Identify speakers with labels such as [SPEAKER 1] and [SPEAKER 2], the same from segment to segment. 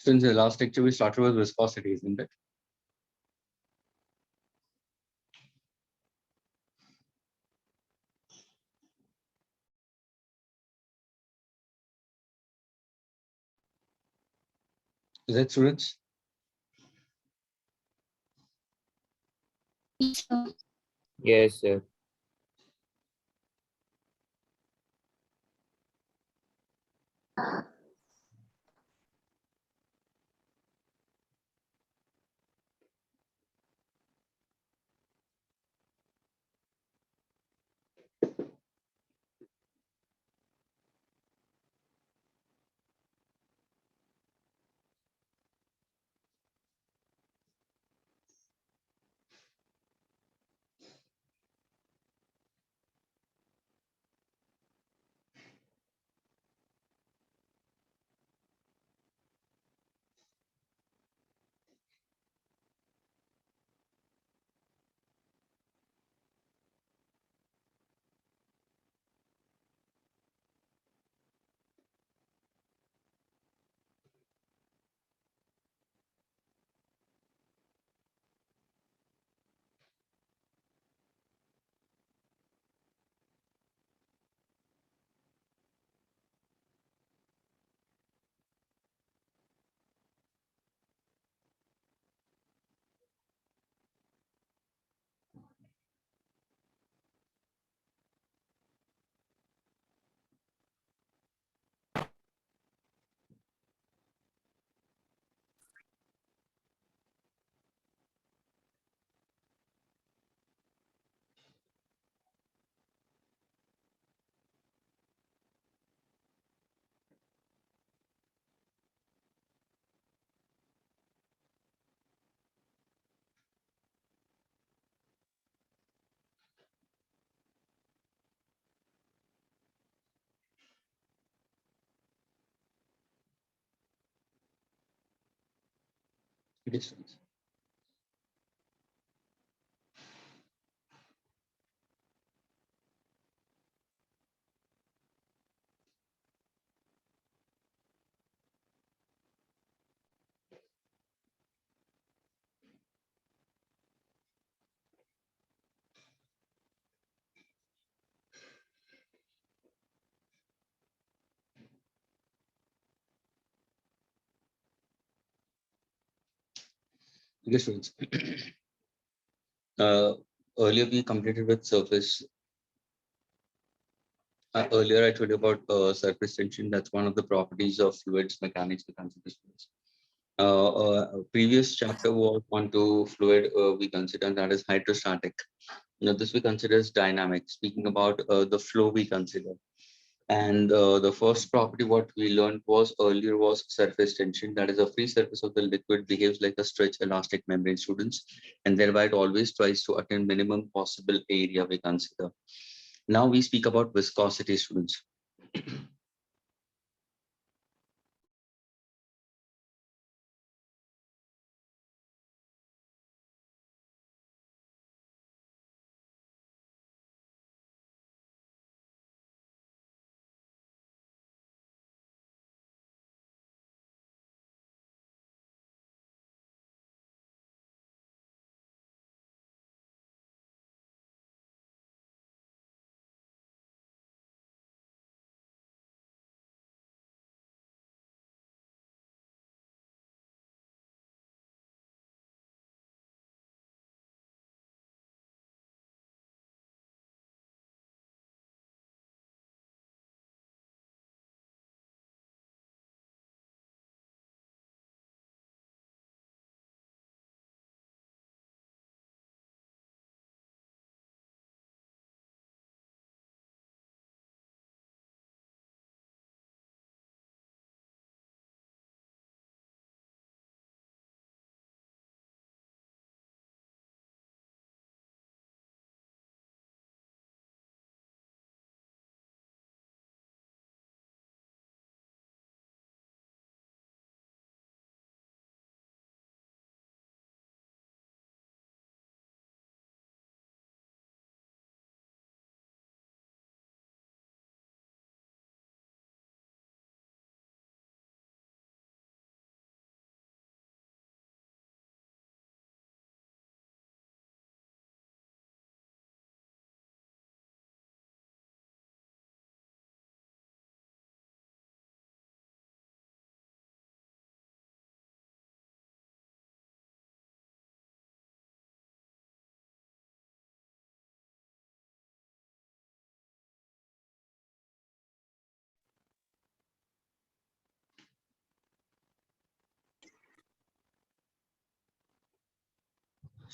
[SPEAKER 1] Since the last lecture we started with viscosity, isn't it? Is that, students?
[SPEAKER 2] Yes, sir.
[SPEAKER 1] It is, students. Okay, students. uh, Earlier we completed with surface. Earlier I told you about surface tension. That's one of the properties of fluids mechanics we consider, students. Previous chapter was on to fluid. We consider that is hydrostatic. Now this we consider as dynamic. Speaking about the flow, we consider. And the first property what we learned was earlier was surface tension. That is, a free surface of the liquid behaves like a stretched elastic membrane, students, and thereby it always tries to attain minimum possible area we consider. Now we speak about viscosity, students.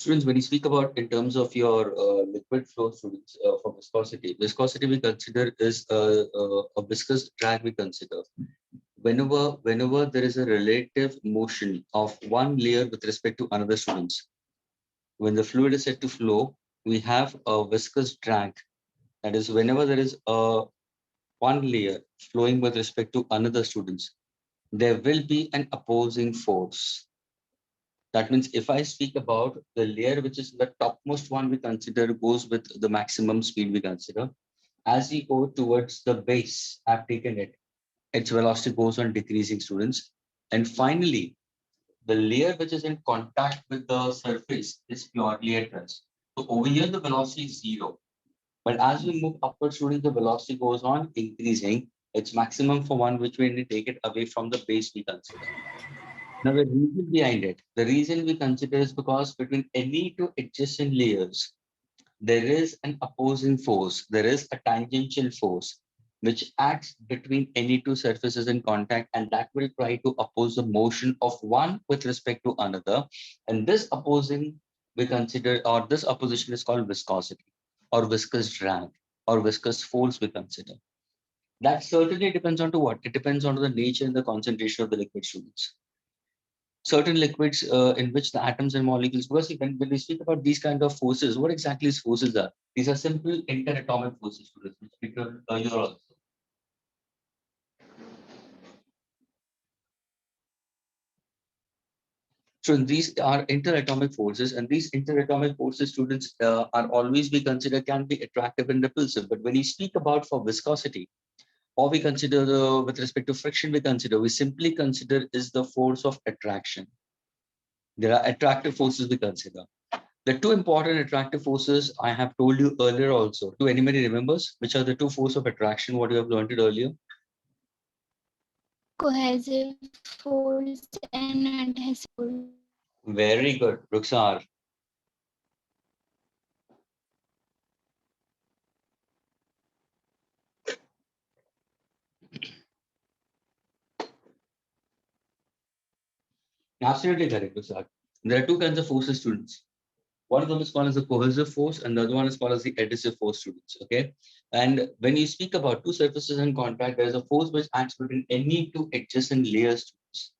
[SPEAKER 1] Students, when you speak about in terms of your liquid flow, students, for viscosity we consider is a viscous drag we consider. Whenever there is a relative motion of one layer with respect to another, students, when the fluid is set to flow, we have a viscous drag. That is, whenever there is a one layer flowing with respect to another, students, there will be an opposing force. That means if I speak about the layer which is the topmost one we consider goes with the maximum speed we consider. As we go towards the base, I've taken it, its velocity goes on decreasing, students. And finally, the layer which is in contact with the surface is purely at rest. So over here, the velocity is zero. But as we move upward, students, the velocity goes on increasing. Its maximum for one which we need to take it away from the base we consider. Now, the reason behind it, the reason we consider is because between any two adjacent layers, there is an opposing force, there is a tangential force which acts between any two surfaces in contact, and that will try to oppose the motion of one with respect to another. And this opposing we consider, or this opposition is called viscosity or viscous drag or viscous force we consider. That certainly depends on to what? It depends on the nature and the concentration of the liquid, students. Certain liquids in which the atoms and molecules, because when we speak about these kind of forces, what exactly these forces are? These are simple interatomic forces, students, which we covered earlier also. So these are interatomic forces, and these interatomic forces, students, are always be considered can be attractive and repulsive. But when you speak about for viscosity, or we consider with respect to friction, we simply consider is the force of attraction. There are attractive forces we consider. The two important attractive forces I have told you earlier also. Do anybody remembers which are the two forces of attraction what you have learned it earlier?
[SPEAKER 3] Cohesive force and adhesive force.
[SPEAKER 1] Very good, Ruxar. Absolutely correct, Ruxar. There are two kinds of forces, students. One of them is called as the cohesive force, and the other one is called as the adhesive force, students. Okay. And when you speak about two surfaces in contact, there is a force which acts between any two adjacent layers, students.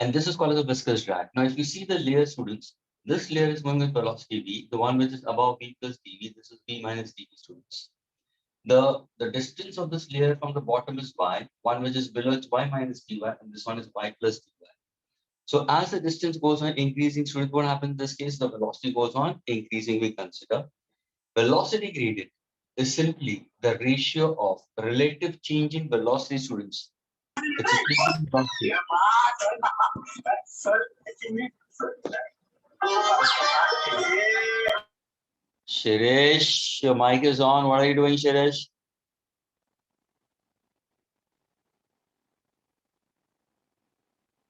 [SPEAKER 1] And this is called as a viscous drag. Now, if you see the layer, students, this layer is going with velocity v, the one which is above v plus dv, this is v minus dv, students. The distance of this layer from the bottom is y, one which is below it's y minus dy, and this one is y plus dy. So as the distance goes on increasing, students, what happens in this case? The velocity goes on increasing, we consider. Velocity gradient is simply the ratio of relative change in velocity, students. It's a change in velocity. Shirish, your mic is on. What are you doing, Shirish?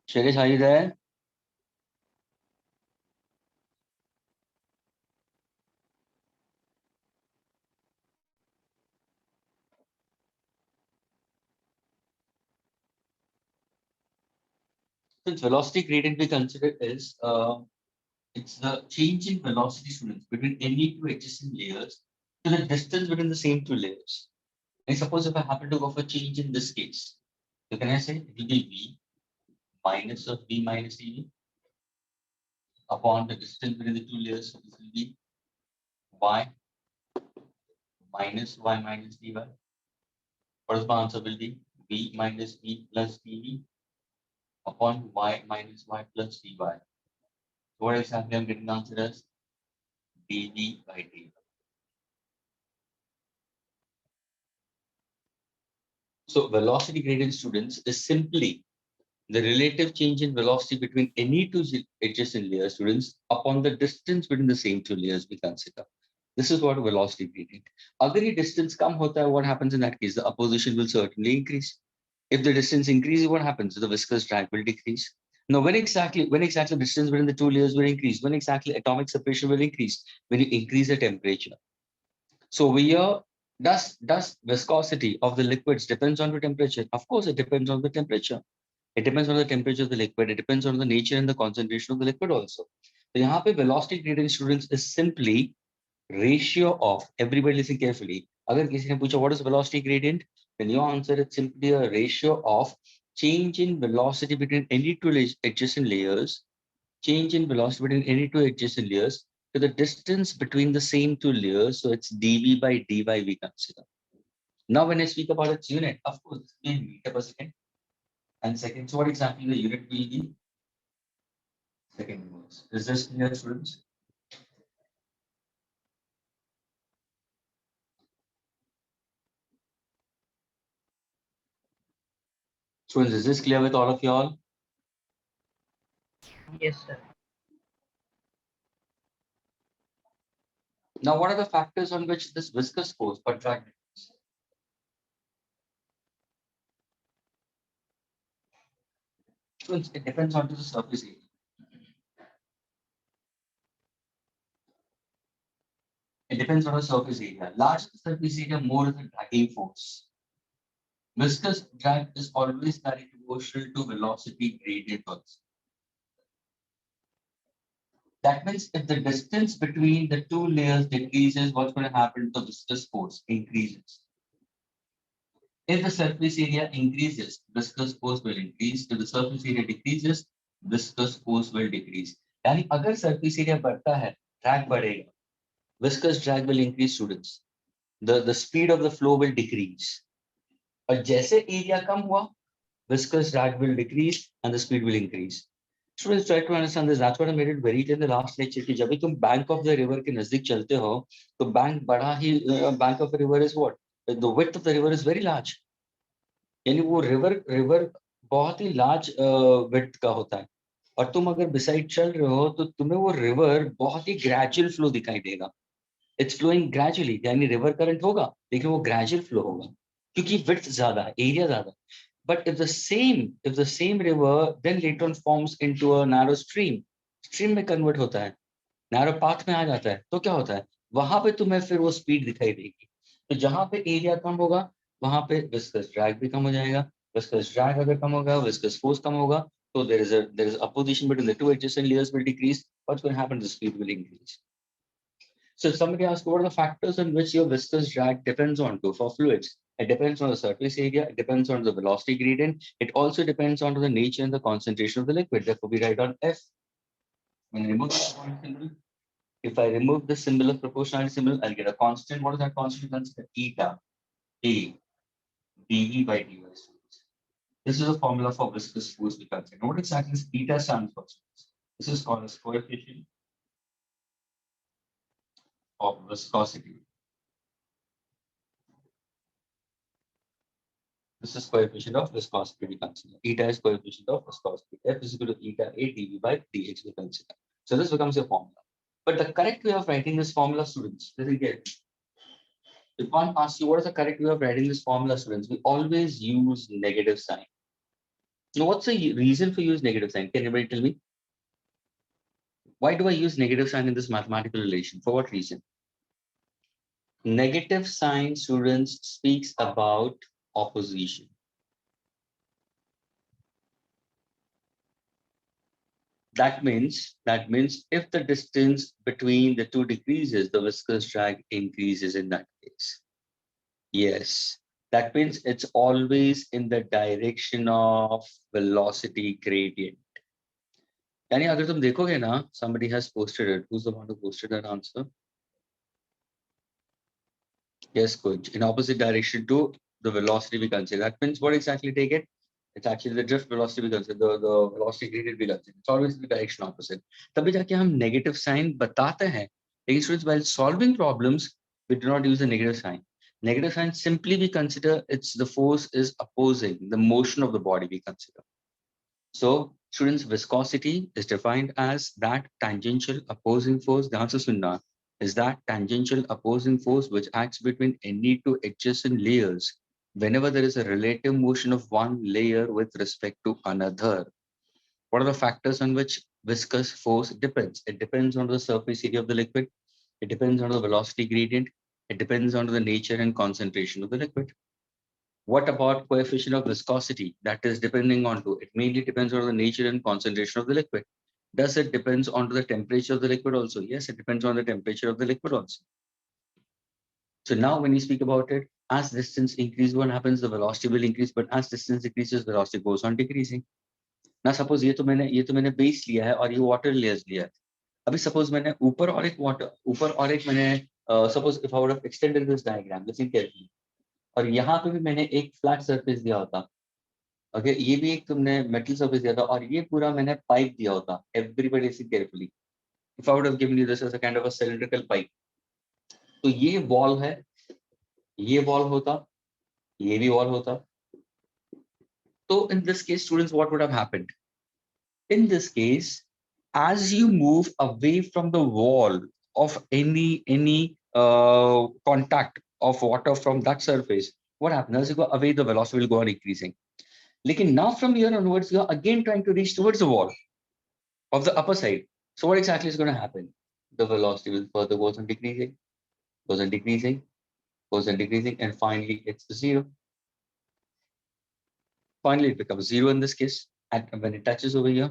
[SPEAKER 1] Shirish, are you there? Since velocity gradient we consider is it's the change in velocity, students, between any two adjacent layers to the distance between the same two layers. And suppose if I happen to go for change in this case, so can I say it will be v minus of v minus dv upon the distance between the two layers. So this will be y minus y minus dy. What is my answer will be v minus v plus dv upon y minus y plus dy. So what exactly I'm getting the answer as dv by dy. So velocity gradient, students, is simply the relative change in velocity between any two adjacent layers, students, upon the distance between the same two layers we consider. This is what velocity gradient. Agar ye distance come hota hai, what happens in that case? The opposition will certainly increase. If the distance increases, what happens? The viscous drag will decrease. Now, when exactly distance between the two layers will increase? When exactly atomic separation will increase? When you increase the temperature. So we are does viscosity of the liquids depends on the temperature? Of course, it depends on the temperature. It depends on the temperature of the liquid. It depends on the nature and the concentration of the liquid also. तो यहाँ पे velocity gradient students is simply ratio of, everybody listen carefully, अगर किसी ने पूछा what is velocity gradient, then your answer is simply a ratio of change in velocity between any two adjacent layers, change in velocity between any two adjacent layers to the distance between the same two layers. So it's dv by dy we consider. Now when I speak about its unit, of course, it's in meter per second. And second, so what exactly the unit will be? Second inverse. Is this clear, students? Students, is this clear with all of y'all?
[SPEAKER 2] Yes, sir.
[SPEAKER 1] Now, what are the factors on which this viscous force or drag depends? Students, it depends on the surface area. It depends on the surface area. Larger the surface area, more is the dragging force. Viscous drag is always directly proportional to velocity gradient also. That means if the distance between the two layers decreases, what's going to happen to the viscous force? Increases. If the surface area increases, viscous force will increase. If the surface area decreases, viscous force will decrease. यानी अगर surface area बढ़ता है, drag बढ़ेगा. Viscous drag will increase, students. The speed of the flow will decrease. और जैसे area कम हुआ, viscous drag will decrease and the speed will increase. Students try to understand this. That's what I made it very clear in the last lecture कि जब भी तुम bank of the river के नजदीक चलते हो, तो bank of the river is what? The width of the river is very large. यानी वो रिवर बहुत ही लार्ज विड्थ का होता है और तुम अगर बिसाइड चल रहे हो तो तुम्हें वो रिवर बहुत ही ग्रेजुअल फ्लो दिखाई देगा. इट्स फ्लोइंग ग्रेजुअली, यानी रिवर करंट होगा लेकिन वो ग्रेजुअल फ्लो होगा क्योंकि विड्थ ज्यादा है, एरिया ज्यादा. But if the same river then later on forms into a narrow stream में कन्वर्ट होता है, नैरो पाथ में आ जाता है, तो क्या होता है वहां पे तुम्हें फिर वो स्पीड दिखाई देगी. तो जहां पे एरिया कम होगा वहां पे विस्कस ड्रैग भी कम हो जाएगा. विस्कस ड्रैग अगर कम होगा, विस्कस फोर्स कम होगा, तो there is opposition between the two adjacent layers will decrease. What's going to happen? The speed will increase. So if somebody asks what are the factors on which your viscous drag depends on to for fluids, it depends on the surface area, it depends on the velocity gradient, it also depends on the nature and the concentration of the liquid. Therefore we write on F. When I remove this point symbol, if I remove the symbol of proportionality symbol, I'll get a constant. What is that constant? That's the eta A dE by dy. This is a formula for viscous force we consider. What exactly is eta stands for? This is called as coefficient of viscosity. This is coefficient of viscosity we consider. Eta is coefficient of viscosity. F is equal to eta A dV by dx we consider. So this becomes a formula. But the correct way of writing this formula, students, listen carefully. If one asks you what is the correct way of writing this formula, students, we always use negative sign. Now, what's the reason for use negative sign? Can anybody tell me? Why do I use negative sign in this mathematical relation? For what reason? Negative sign, students, speaks about opposition. That means if the distance between the two decreases, the viscous drag increases in that case. Yes, that means it's always in the direction of velocity gradient. यानी अगर तुम देखोगे ना, somebody has posted it. Who's the one who posted that answer? Yes, coach. In opposite direction to the velocity we consider. That means what exactly take it? It's actually the drift velocity we consider, the velocity gradient we consider. It's always the direction opposite. तभी जाके हम negative sign बताते हैं. लेकिन students, while solving problems, we do not use the negative sign. Negative sign simply we consider it's the force is opposing the motion of the body we consider. So students, viscosity is defined as that tangential opposing force. The answer is that tangential opposing force which acts between any two adjacent layers whenever there is a relative motion of one layer with respect to another. What are the factors on which viscous force depends? It depends on the surface area of the liquid. It depends on the velocity gradient. It depends on the nature and concentration of the liquid. What about coefficient of viscosity? That is depending on to it mainly depends on the nature and concentration of the liquid. Does it depends on the temperature of the liquid also? Yes, it depends on the temperature of the liquid also. So now when you speak about it, as distance increases, what happens? The velocity will increase, but as distance decreases, velocity goes on decreasing. Now suppose ये तो मैंने base लिया है और ये water layers लिया है. अभी suppose मैंने ऊपर और एक मैंने suppose if I would have extended this diagram, listen carefully. और यहाँ पे भी मैंने एक फ्लैट सरफेस दिया होता. ओके, ये भी एक तुमने मेटल सरफेस दिया था और ये पूरा मैंने पाइप दिया होता. Everybody listen carefully. If I would have given you this as a kind of a cylindrical pipe, तो ये वॉल है, ये वॉल होता, ये भी वॉल होता. So in this case, students, what would have happened? In this case, as you move away from the wall of any contact of water from that surface, what happens? As you go away, the velocity will go on increasing. Lekin now from here onwards, you are again trying to reach towards the wall of the upper side. So what exactly is going to happen? The velocity will further goes on decreasing, goes on decreasing, goes on decreasing, and finally it's zero. Finally, it becomes zero in this case, and when it touches over here.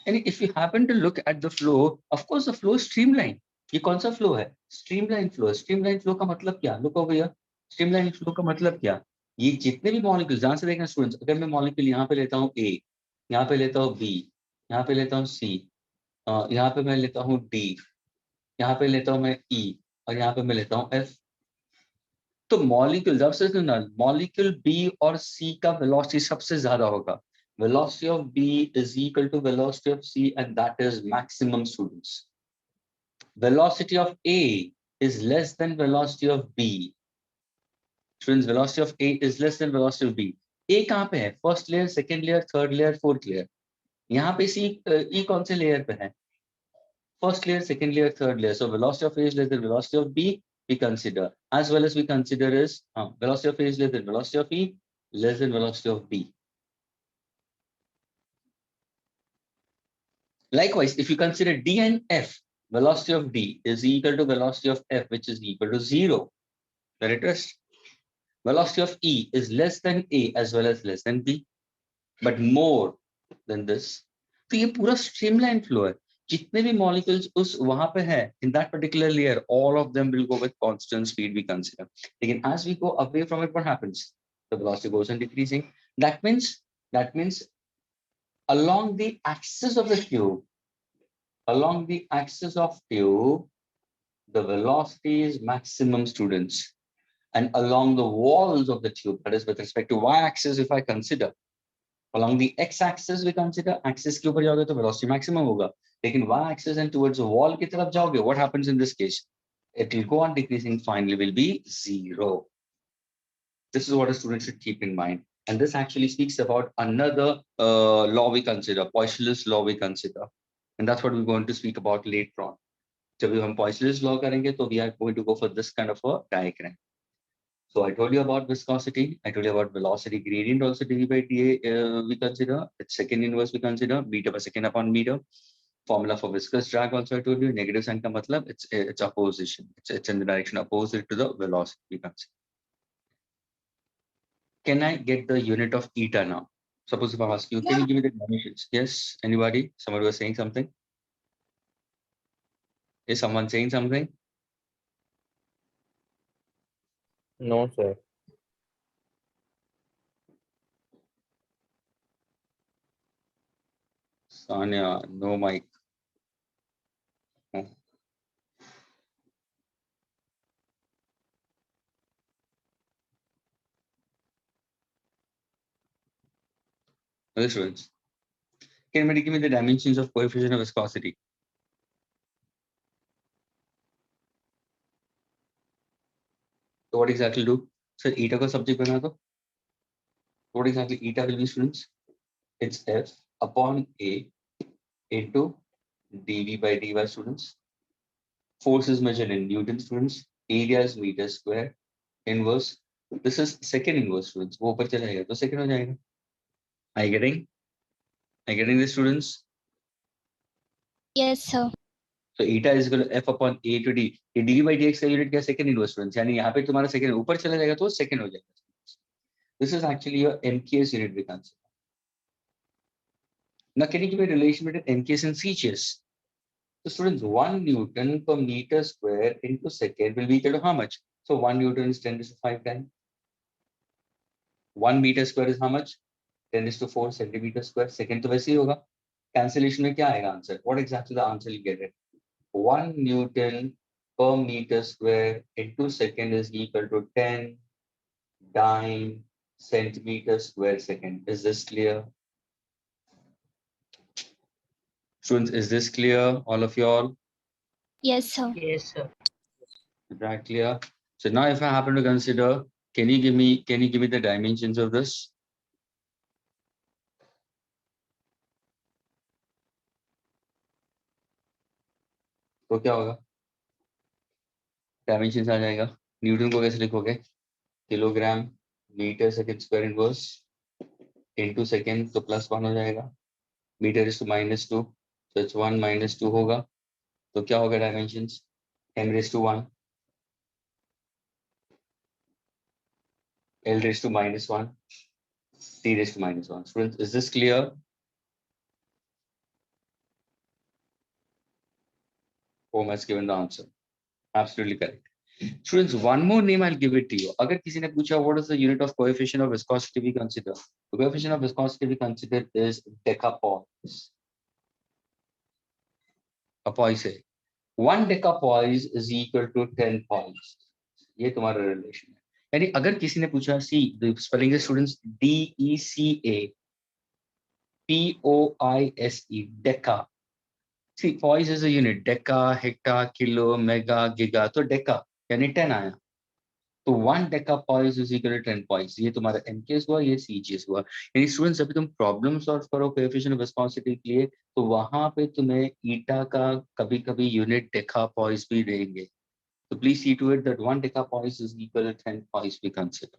[SPEAKER 1] And if you happen to look at the flow, of course, the flow is streamlined. ये कौन सा flow है? Streamline flow. Streamline flow का मतलब क्या? Look over here. Streamline flow का मतलब क्या? ये जितने भी molecules, ध्यान से देखना students, अगर मैं molecule यहाँ पे लेता हूँ A, यहाँ पे लेता हूँ B, यहाँ पे लेता हूँ C, यहाँ पे मैं लेता हूँ D, यहाँ पे लेता हूँ मैं E, और यहाँ पे मैं लेता हूँ F. तो molecule, जब से सुनना, molecule B और C का velocity सबसे ज्यादा होगा. Velocity of B is equal to velocity of C, and that is maximum, students. Velocity of A is less than velocity of B. Students, velocity of A is less than velocity of B. A कहाँ पे है? First layer, second layer, third layer, fourth layer. यहाँ पे E कौन से layer पे है? First layer, second layer, third layer. So velocity of A is less than velocity of B. We consider, as well as we consider is velocity of A is less than velocity of E, less than velocity of B. Likewise, if you consider D and F, velocity of D is equal to velocity of F, which is equal to 0. Very interesting. Velocity of E is less than A as well as less than B, but more than this. तो ये पूरा streamline flow है. जितने भी molecules उस वहां पे है, in that particular layer, all of them will go with constant speed we consider. Again, as we go away from it, what happens? The velocity goes on decreasing. That means along the axis of the tube, the velocity is maximum, students. And along the walls of the tube, that is with respect to y-axis, if I consider, along the x-axis we consider, axis के ऊपर जाओगे तो velocity maximum होगा. लेकिन y-axis and towards the wall की तरफ जाओगे, what happens in this case? It will go on decreasing, finally will be 0. This is what a student should keep in mind. And this actually speaks about another law we consider, Poiseuille's law we consider. And that's what we're going to speak about later on. जब हम Poiseuille's law करेंगे, तो we are going to go for this kind of a diagram. So I told you about viscosity. I told you about velocity gradient also dv by dA we consider. Its second inverse we consider, meter per second upon meter. Formula for viscous drag also I told you. Negative sign का मतलब it's opposition. It's in the direction opposite to the velocity we consider. Can I get the unit of eta now? Suppose if I ask you, can you give me the dimensions? Yes, anybody? Somebody was saying something? Is someone saying something?
[SPEAKER 2] No, sir.
[SPEAKER 1] Sanya, no mic. Oh. Okay, students. Can anybody give me the dimensions of coefficient of viscosity? So what exactly do? So eta का subject बना दो. What exactly eta will be, students? It's F upon A into dV by dy, students. Force is measured in Newton, students. Area is meter square. Inverse. This is second inverse, students. वो ऊपर चला जाएगा तो second हो जाएगा. Are you getting this, students?
[SPEAKER 3] Yes, sir.
[SPEAKER 1] So eta is equal to F upon A to D. ये dV by dx का unit क्या second inverse, students. यानी यहाँ पे तुम्हारा second ऊपर चला जाएगा तो second हो जाएगा. This is actually your MKS unit we consider. Now, can you give me a relation between MKS and CGS? So students, 1 Newton per meter square into second will be equal to how much? So 1 Newton is 10 to the 5 times. 1 meter square is how much? 10 is to 4 centimeter square. Second तो वैसे ही होगा. Cancellation में क्या आएगा answer? What exactly the answer you get it? 1 Newton per meter square into second is equal to 10 dyne centimeter square second. Is this clear? Students, is this clear? All of you all?
[SPEAKER 3] Yes, sir.
[SPEAKER 2] Yes, sir.
[SPEAKER 1] Right, clear. So now if I happen to consider, can you give me the dimensions of this? तो क्या होगा? Dimensions आ जाएगा. Newton को कैसे लिखोगे? Kilogram metre second square inverse into second तो +1 हो जाएगा. Metre is to -2, so it's 1 - 2 होगा. तो क्या होगा dimensions? m⁻⁴, l⁻⁻⁴, t⁻⁻⁴. Students, is this clear? Home has given the answer. Absolutely correct. Students, one more name I'll give it to you. अगर किसी ने पूछा what is the unit of coefficient of viscosity we consider? The coefficient of viscosity we consider is decapoise. A poise. 1 decapoise is equal to 10 poise. ये तुम्हारा relation है. यानी अगर किसी ने पूछा, see the spelling is students DECA POISE deca. See, poise is a unit. Deca, hecta, kilo, mega, giga. तो deca यानी 10 आया. तो 1 decapoise is equal to 10 poise. ये तुम्हारा MKS हुआ, ये CGS हुआ. यानी स्टूडेंट्स अभी तुम प्रॉब्लम सॉल्व करो कोएफिशिएंट ऑफ विस्कोसिटी के लिए, तो वहां पे तुम्हें ईटा का कभी-कभी यूनिट decapoise भी देंगे. So please see to it that 1 decapoise is equal to 10 poise we consider.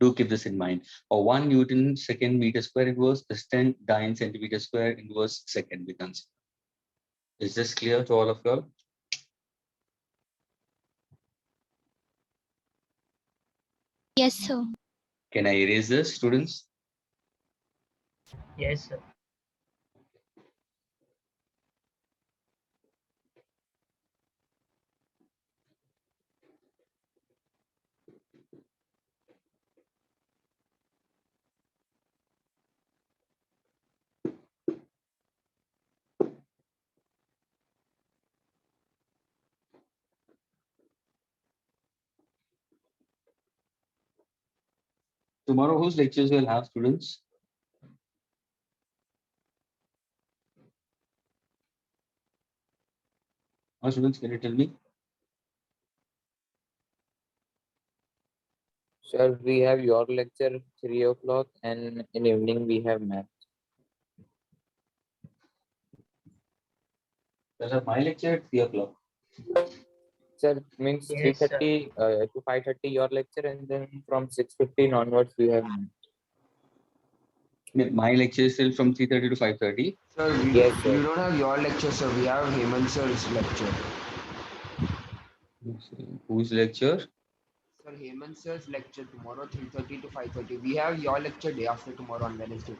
[SPEAKER 1] Do keep this in mind. Or 1 Newton second meter square inverse is 10 dyne centimeter square inverse second we consider. Is this clear to all of you all?
[SPEAKER 3] Yes, sir.
[SPEAKER 1] Can I erase this, students?
[SPEAKER 2] Yes, sir.
[SPEAKER 1] Tomorrow, whose lectures will have, students? Students, can you tell me?
[SPEAKER 2] Sir, we have your lecture 3 o'clock and in evening we have math.
[SPEAKER 1] Sir, my lecture at 3 o'clock.
[SPEAKER 2] Sir, means
[SPEAKER 4] Yes, sir.
[SPEAKER 2] 3:30 to 5:30 your lecture, and then from 6:15 onwards we have math.
[SPEAKER 1] My lecture is still from 3:30 to 5:30.
[SPEAKER 4] Sir,
[SPEAKER 2] Yes, sir.
[SPEAKER 4] we don't have your lecture, sir. We have Hemant sir's lecture.
[SPEAKER 1] Whose lecture?
[SPEAKER 4] Sir, Hemant sir's lecture tomorrow 3:30 to 5:30. We have your lecture day after tomorrow on Wednesday.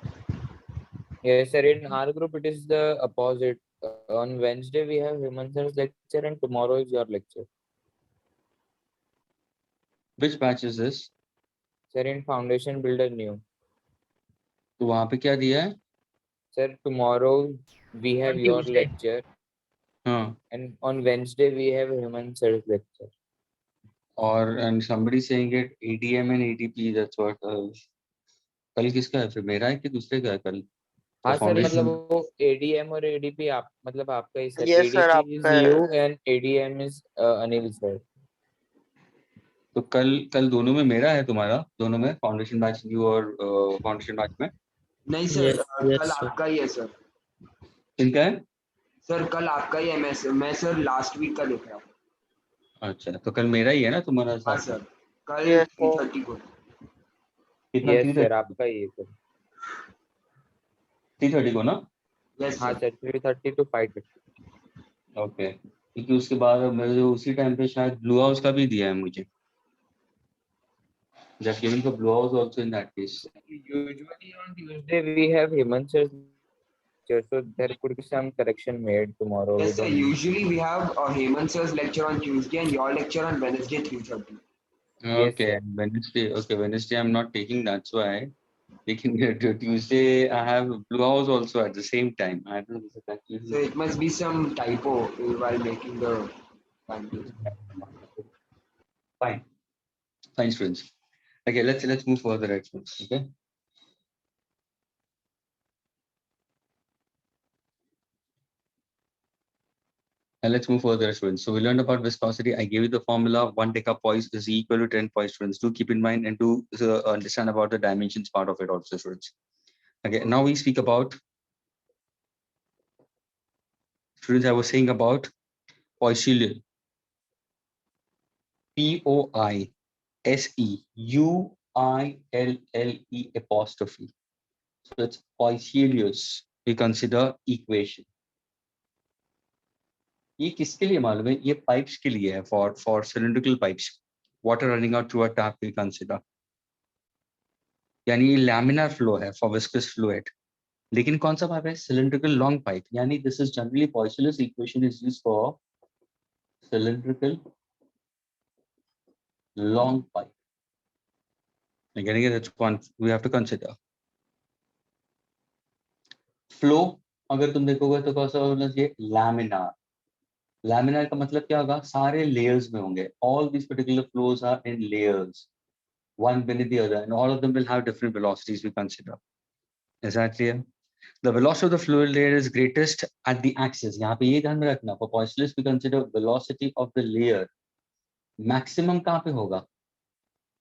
[SPEAKER 2] Yes, sir. In our group, it is the opposite. On Wednesday, we have Hemant sir's lecture, and tomorrow is your lecture.
[SPEAKER 1] Which batch is this?
[SPEAKER 2] Sir, in Foundation Builder New.
[SPEAKER 1] तो वहाँ पे क्या दिया है?
[SPEAKER 2] Sir, tomorrow we have
[SPEAKER 4] On
[SPEAKER 2] your
[SPEAKER 4] Tuesday.
[SPEAKER 2] lecture,
[SPEAKER 1] हाँ.
[SPEAKER 2] and on Wednesday we have Hemant sir's lecture.
[SPEAKER 1] And somebody saying it ADM and ADP. That's what. कल किसका है? फिर मेरा है कि दूसरे का है कल?
[SPEAKER 2] हाँ सर,
[SPEAKER 1] foundation-
[SPEAKER 2] मतलब वो ADM और ADP आप मतलब आपका ही sir.
[SPEAKER 5] Yes, sir,
[SPEAKER 2] ADP is
[SPEAKER 5] आपका है.
[SPEAKER 2] you and ADM is Anil sir.
[SPEAKER 1] तो कल दोनों में मेरा है, तुम्हारा दोनों में फाउंडेशन बैच न्यू और फाउंडेशन बैच में
[SPEAKER 4] नहीं सर,
[SPEAKER 5] Yes, yes,
[SPEAKER 4] कल
[SPEAKER 5] sir.
[SPEAKER 4] आपका ही है सर.
[SPEAKER 1] इनका है.
[SPEAKER 4] सर कल आपका ही है. मैं सर लास्ट वीक का देख रहा हूँ.
[SPEAKER 1] अच्छा, तो कल मेरा ही है ना तुम्हारा
[SPEAKER 4] हाँ
[SPEAKER 1] साथ?
[SPEAKER 4] सर, कल
[SPEAKER 5] Yes, sir.
[SPEAKER 4] 3:30 को.
[SPEAKER 1] कितना?
[SPEAKER 2] Yes
[SPEAKER 1] 3:30
[SPEAKER 2] sir, आपका ही है सर.
[SPEAKER 1] 3:30 को ना?
[SPEAKER 4] Yes
[SPEAKER 2] हाँ
[SPEAKER 4] sir.
[SPEAKER 2] Sir, 3:30 to 5:30.
[SPEAKER 1] ओके, क्योंकि उसके बाद मेरे उसी टाइम पे शायद ब्लू हाउस का भी दिया है मुझे. Just giving for blue house also in that case.
[SPEAKER 2] Usually on Tuesday we have Hemant sir's lecture, so there could be some correction made tomorrow.
[SPEAKER 4] Yes,
[SPEAKER 2] We
[SPEAKER 4] sir.
[SPEAKER 2] don't know.
[SPEAKER 4] Usually we have Hemant sir's lecture on Tuesday and your lecture on Wednesday 3:30.
[SPEAKER 2] Yes,
[SPEAKER 1] Okay,
[SPEAKER 2] sir.
[SPEAKER 1] Wednesday. Okay, Wednesday I'm not taking. That's why. Taking Tuesday, I have Blue House also at the same time. I don't know if it's
[SPEAKER 4] So
[SPEAKER 1] actually.
[SPEAKER 4] it must be some typo while making the timetable.
[SPEAKER 1] Fine, fine, students. Okay, let's move further, right, students. Okay. And let's move further, students. So we learned about viscosity. I gave you the formula. 1 decapoise is equal to 10 poise, students. Do keep in mind and do understand about the dimensions part of it also, students. Okay, now we speak about, students, I was saying about Poiseuille. Poiseuille apostrophe. So it's Poiseuille's. We consider equation. ये किसके लिए मालूम है? ये pipes के लिए है, for cylindrical pipes. Water running out through a tap we consider. यानी ये laminar flow है for viscous fluid. लेकिन कौन सा पाइप है? Cylindrical long pipe. यानी this is generally Poiseuille's equation is used for cylindrical long pipe. Again, that's one we have to consider. Flow अगर तुम देखोगे तो कौन सा होना चाहिए? Laminar. Laminar का मतलब क्या होगा? सारे layers में होंगे. All these particular flows are in layers, one beneath the other, and all of them will have different velocities we consider. Is that clear? The velocity of the fluid layer is greatest at the axis. यहाँ पे ये ध्यान में रखना. For Poiseuille's, we consider velocity of the layer. Maximum कहाँ पे होगा?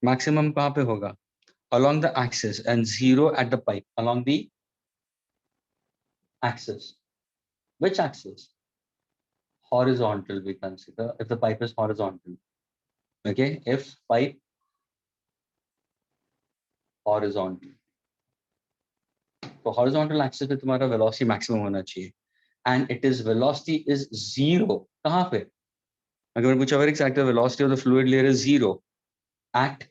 [SPEAKER 1] Maximum कहाँ पे होगा? Along the axis, and 0 at the pipe. Along the axis. Which axis? Horizontal we consider if the pipe is horizontal. Okay, if pipe horizontal. So horizontal axis पे तुम्हारा velocity maximum होना चाहिए. And it is velocity is 0. कहाँ पे? अगर पूछा very exact, the velocity of the fluid layer is 0 at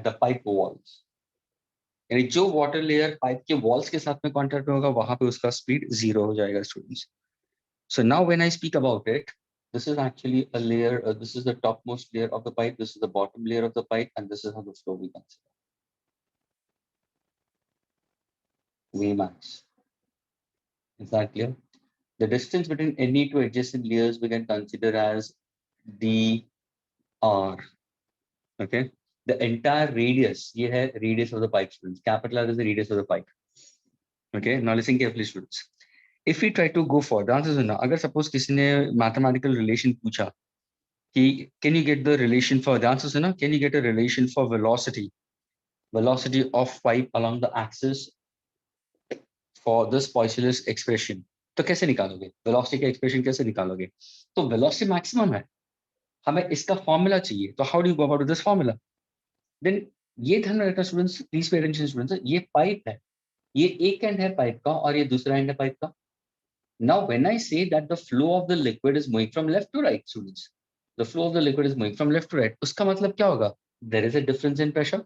[SPEAKER 1] the pipe walls. यानी जो water layer pipe के walls के साथ में contact में होगा वहां पे उसका speed 0 हो जाएगा, students. So now when I speak about it, this is actually a layer, this is the topmost layer of the pipe, this is the bottom layer of the pipe, and this is how the flow we consider. Vmax. Is that clear? The distance between any two adjacent layers we can consider as dr. Okay. The entire radius, ये है radius of the pipe, students. Capital R is the radius of the pipe. Okay. Now listen carefully, students. If we try to go for the answer is ना, अगर suppose किसी ने mathematical relation पूछा कि can you get the relation for the answer is ना, can you get a relation for velocity of pipe along the axis for this Poiseuille's expression? तो कैसे निकालोगे? Velocity का expression कैसे निकालोगे? तो velocity maximum है, हमें इसका formula चाहिए. तो how do you go about this formula? Then ये ध्यान में रखना students, please pay attention students, ये pipe है, ये एक end है pipe का और ये दूसरा end है pipe का. Now when I say that the flow of the liquid is moving from left to right, students, the flow of the liquid is moving from left to right, उसका मतलब क्या होगा? There is a difference in pressure.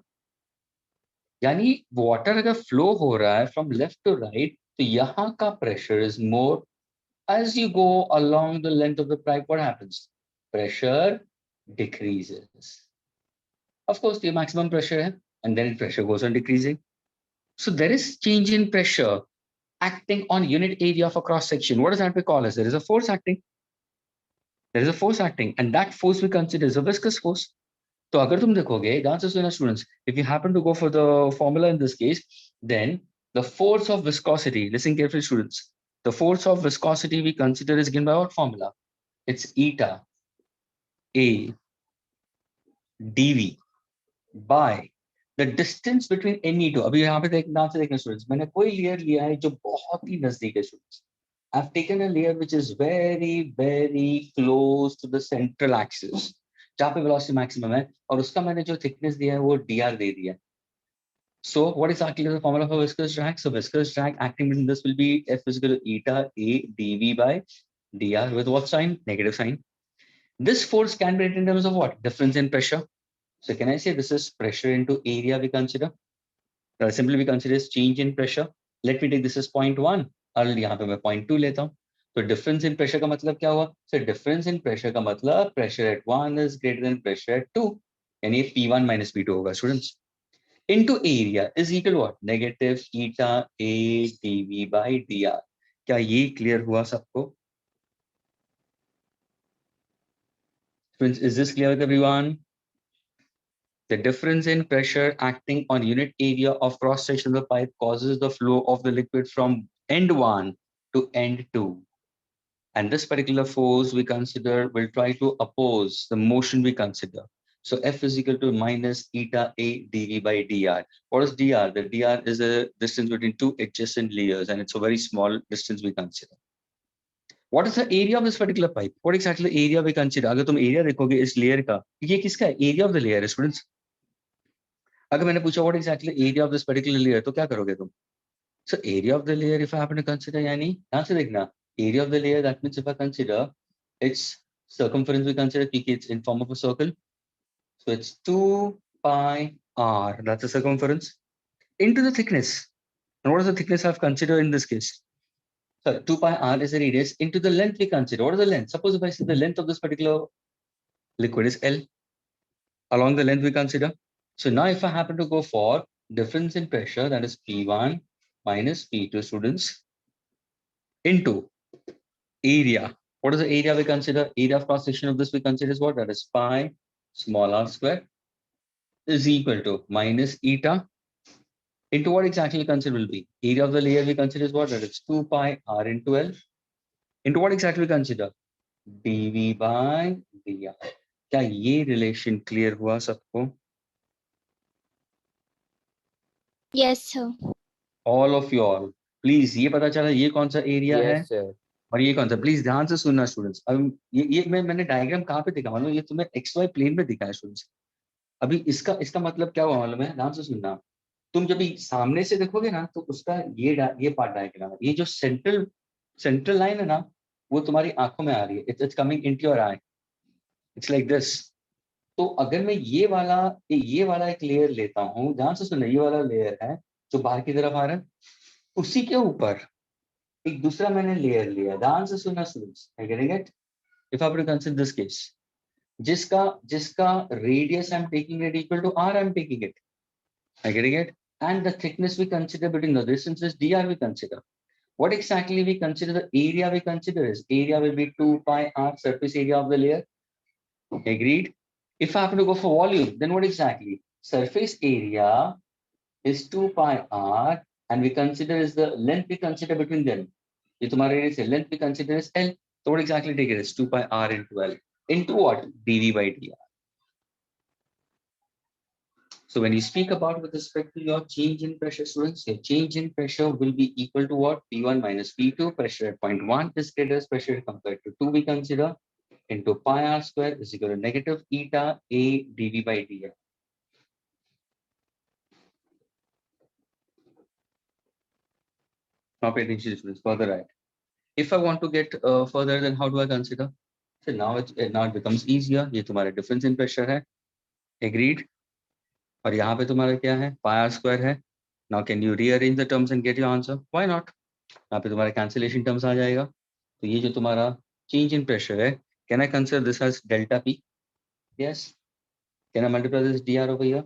[SPEAKER 1] यानी water अगर flow हो रहा है from left to right, तो यहाँ का pressure is more. As you go along the length of the pipe, what happens? Pressure decreases. Of course, the maximum pressure है, and then pressure goes on decreasing. So there is change in pressure acting on unit area of a cross section. What does that we call as? There is a force acting. There is a force acting, and that force we consider is a viscous force. So अगर तुम देखोगे, the answer is students, if you happen to go for the formula in this case, then the force of viscosity, listen carefully students, the force of viscosity we consider is given by what formula? It's eta A dV by the distance between any two. अभी यहाँ पे ध्यान से देखना students, मैंने कोई layer लिया है जो बहुत ही नजदीक है students. I've taken a layer which is very, very close to the central axis, जहाँ पे velocity maximum है, और उसका मैंने जो thickness दिया है वो dr दे दिया है. So what is actually the formula for viscous drag? So viscous drag acting between this will be F is equal to eta A dV by dr with what sign? Negative sign. This force can be written in terms of what? Difference in pressure. So can I say this is pressure into area we consider? Simply we consider as change in pressure. Let me take this as 0.1 और यहाँ पे मैं 0.2 लेता हूँ. तो difference in pressure का मतलब क्या हुआ? So difference in pressure का मतलब pressure at 1 is greater than pressure at 2. यानी P1 minus P2 होगा students. Into area is equal to what? Negative eta A dV by dr. क्या ये clear हुआ सबको? Friends, is this clear with everyone? The difference in pressure acting on unit area of cross section of the pipe causes the flow of the liquid from end 1 to end 2. And this particular force we consider will try to oppose the motion we consider. So F is equal to minus eta A dV by dr. What is dr? The dr is the distance between two adjacent layers, and it's a very small distance we consider. What is the area of this particular pipe? What exactly area we consider? अगर तुम area देखोगे इस layer का, ये किसका है? Area of the layer है students. अगर मैंने पूछा what exactly area of this particular layer तो क्या करोगे तुम? So area of the layer if I happen to consider यानी यहाँ से देखना area of the layer that means if I consider its circumference we consider क्योंकि it's in form of a circle. So it's 2 pi r, that's the circumference, into the thickness. And what is the thickness I've considered in this case? So 2 pi r is the radius into the length we consider. What is the length? Suppose if I say the length of this particular liquid is L, along the length we consider. So now if I happen to go for difference in pressure, that is P1 minus P2 students into area. What is the area we consider? Area of cross section of this we consider is what? That is pi small r square is equal to minus eta into what exactly we consider will be? Area of the layer we consider is what? That is 2 pi r into L into what exactly we consider? dV by dr. क्या ये relation clear हुआ सबको?
[SPEAKER 3] Yes, sir.
[SPEAKER 1] All of you all, please ये पता चला ये कौन सा एरिया है
[SPEAKER 2] Yes, sir.
[SPEAKER 1] और ये कौन सा? प्लीज ध्यान से सुनना स्टूडेंट्स. अब ये मैंने डायग्राम कहाँ पे दिखा मालूम? ये तुम्हें एक्स वाई प्लेन में दिखा है स्टूडेंट्स. अभी इसका मतलब क्या हुआ मालूम है? ध्यान से सुनना. तुम जब भी सामने से देखोगे ना तो उसका ये पार्ट डायग्राम है. ये जो सेंट्रल लाइन है ना वो तुम्हारी आंखों में आ रही है. It's coming into your I. It's like this. तो अगर मैं ये वाला एक लेयर लेता हूँ, ध्यान से सुनना, ये वाला लेयर है जो बाहर की तरफ आ रहा है, उसी के ऊपर एक दूसरा मैंने लेयर लिया. ध्यान से सुनना students. I getting it? If I consider this case, जिसका radius I am taking it equal to r, I am taking it. I getting it? And the thickness we consider between the distances dr we consider. What exactly we consider? The area we consider is area will be 2 pi r surface area of the layer. Agreed? If I happen to go for volume, then what exactly? Surface area is 2 pi r and we consider is the length we consider between them. ये तुम्हारा area से length we consider is L. So what exactly take it is 2 pi r into L into what? dV by dr. So when you speak about with respect to your change in pressure, students, your change in pressure will be equal to what? P1 minus P2. Pressure at point 1 is greater as pressure compared to 2 we consider into pi r square is equal to negative eta A dV by dr. Now pay attention, students. Further right. If I want to get further, then how do I consider? So now it becomes easier. ये तुम्हारा difference in pressure है. Agreed? और यहाँ पे तुम्हारा क्या है? Pi r square है. Now can you rearrange the terms and get your answer? Why not? यहाँ पे तुम्हारा cancellation terms आ जाएगा. तो ये जो तुम्हारा change in pressure है, can I consider this as delta P? Yes. Can I multiply this dr over here?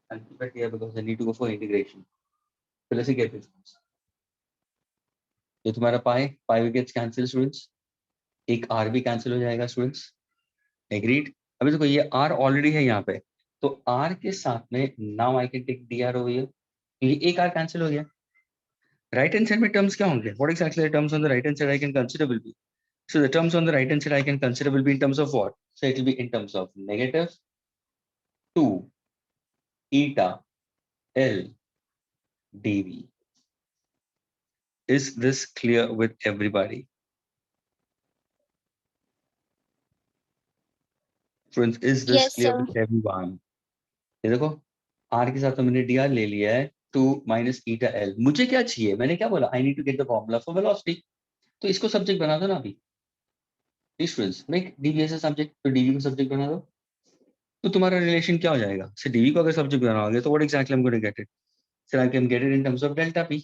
[SPEAKER 1] I'll keep it here because I need to go for integration. So let's get it. ये तुम्हारा pi gets cancelled students. एक r भी cancel हो जाएगा students. Agreed? अभी देखो ये r already है यहाँ पे, तो r के साथ में now I can take dr over here. ये एक r cancel हो गया. Right hand side में terms क्या होंगे? What exactly the terms on the right hand side I can consider will be? So the terms on the right hand side I can consider will be in terms of what? So it will be in terms of negative 2 eta L dV. Is this clear with everybody? Friends, is this
[SPEAKER 3] Yes,
[SPEAKER 1] clear
[SPEAKER 3] sir.
[SPEAKER 1] with everyone? ये देखो r के साथ तो मैंने dr ले लिया है, 2 minus eta L. मुझे क्या चाहिए, मैंने क्या बोला, I need to get the formula for velocity. तो इसको सब्जेक्ट बना दो ना अभी students, make dv as a subject, तो dv को सब्जेक्ट बना दो, तो तुम्हारा रिलेशन क्या हो जाएगा, so dv को अगर सब्जेक्ट बनाओगे तो what exactly I'm going to get it, so I can get it in terms of delta p.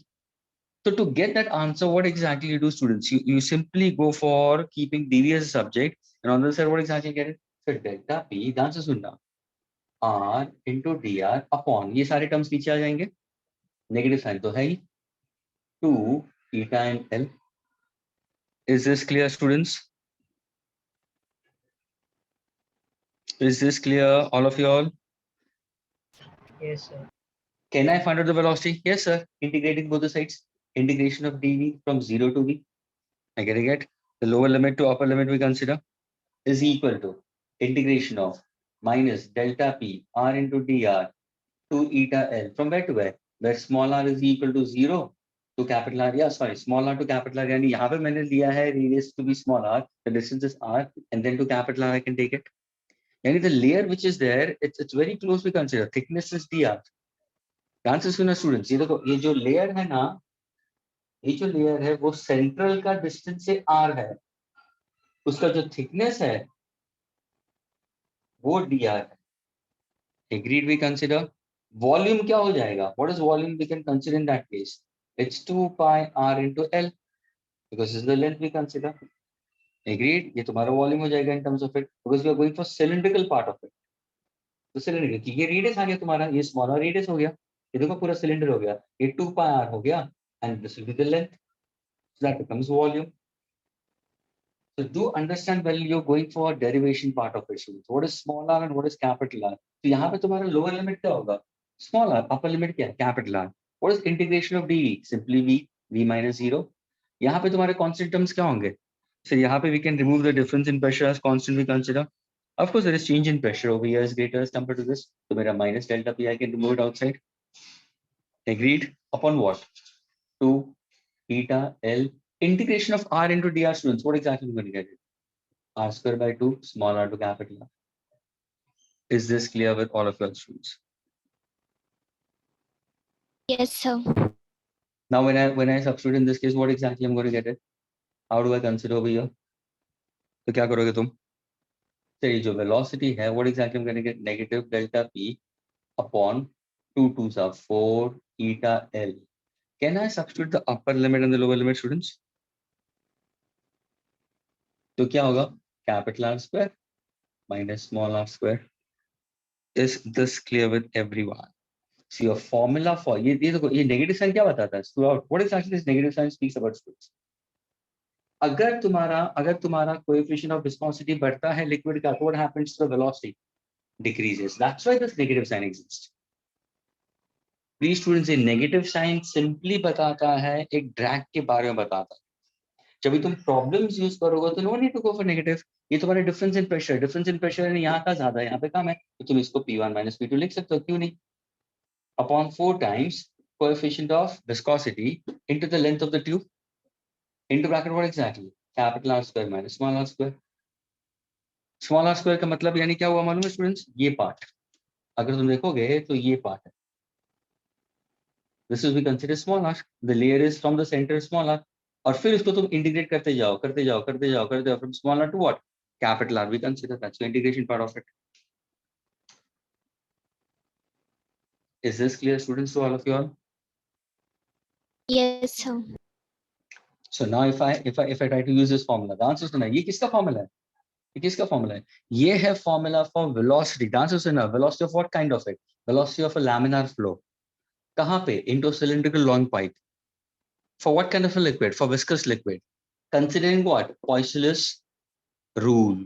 [SPEAKER 1] So to get that answer, what exactly you do, students, you simply go for keeping dv as a subject, and on the other side what exactly you get it, so delta p, ध्यान से सुनना, r into dr upon, ये सारे terms नीचे आ जाएंगे, negative sign तो है ही, 2 eta and l. Is this clear, students? Is this clear, all of you all?
[SPEAKER 5] Yes, sir.
[SPEAKER 1] Can I find out the velocity? Yes, sir. Integrating both the sides. Integration of dv from 0 to v. I get the lower limit to upper limit we consider is equal to integration of minus delta p r into dr to eta l. From where to where? Where small r is equal to 0 to capital R. Yeah, sorry, small r to capital R. यानी यहाँ पे मैंने लिया है radius to be small r. The distance is r, and then to capital R I can take it. यानी the layer which is there, it's very close. We consider thickness is dr. ध्यान से सुना students, ये देखो, ये जो layer है ना, ये जो लेयर है वो सेंट्रल का डिस्टेंस से r है, उसका जो थिकनेस है वो dr है. Agreed? We consider volume क्या हो जाएगा, what is volume we can consider in that case, it's 2 pi r into l, because this is the length we consider. Agreed? ये तुम्हारा volume हो जाएगा in terms of it, because we are going for cylindrical part of it. तो cylindrical, ये radius आ गया तुम्हारा, ये smaller radius हो गया, ये देखो पूरा cylinder हो गया, ये 2 pi r हो गया, and this will be the length, so that becomes volume. So do understand when you're going for derivation part of it, students, what is small r and what is capital R. तो यहाँ पे तुम्हारा lower limit क्या होगा, small r, upper limit क्या है, capital R. What is integration of dv? Simply v minus 0. यहाँ पे तुम्हारे constant terms क्या होंगे, so यहाँ पे we can remove the difference in pressure as constant we consider. Of course there is change in pressure over here is greater as compared to this, so मेरा minus delta p I can remove it outside. Agreed? Upon what? 2 eta l. Integration of r into dr, students, what exactly we're going to get it? R square by 2, small r to capital R. Is this clear with all of your students?
[SPEAKER 3] Yes, sir.
[SPEAKER 1] Now when I substitute in this case, what exactly I'm going to get it? How do I consider over here? तो क्या करोगे तुम? So ये जो velocity है, what exactly I'm going to get? Negative delta p upon 2 2s are 4 eta l. Can I substitute the upper limit and the lower limit, students? तो क्या होगा, capital R square minus small r square. Is this clear with everyone? So your formula for ये देखो, ये negative sign क्या बताता है throughout? What exactly this negative sign speaks about, students? अगर तुम्हारा coefficient of viscosity बढ़ता है liquid का, what happens to the velocity? Decreases. That's why this negative sign exists. Please students, ये negative sign simply बताता है, एक drag के बारे में बताता है. जब भी तुम problems use करोगे तो no need to go for negative. ये तुम्हारे difference in pressure है, यहाँ का ज्यादा है, यहाँ पे कम है, तो तुम इसको P1 minus P2 लिख सकते हो, क्यों नहीं? Upon 4 times coefficient of viscosity into the length of the tube, into bracket what exactly? Capital R square minus small r square. Small r square का मतलब यानी क्या हुआ मालूम है स्टूडेंट्स? ये पार्ट अगर तुम देखोगे तो ये पार्ट है, this is we consider small r, the layer is from the center small r, और फिर इसको तुम इंटीग्रेट करते जाओ from small r to what? Capital R we consider, that's the integration part of it. Is this clear, students, to all of you all?
[SPEAKER 3] Yes, sir.
[SPEAKER 1] So now if I try to use this formula, the answer is ना, ये किसका formula है? ये किसका formula है? ये है formula for velocity. The answer is ना, velocity of what kind of it? Velocity of a laminar flow. कहाँ पे? Into a cylindrical long pipe. For what kind of a liquid? For viscous liquid. Considering what? Poiseuille's rule.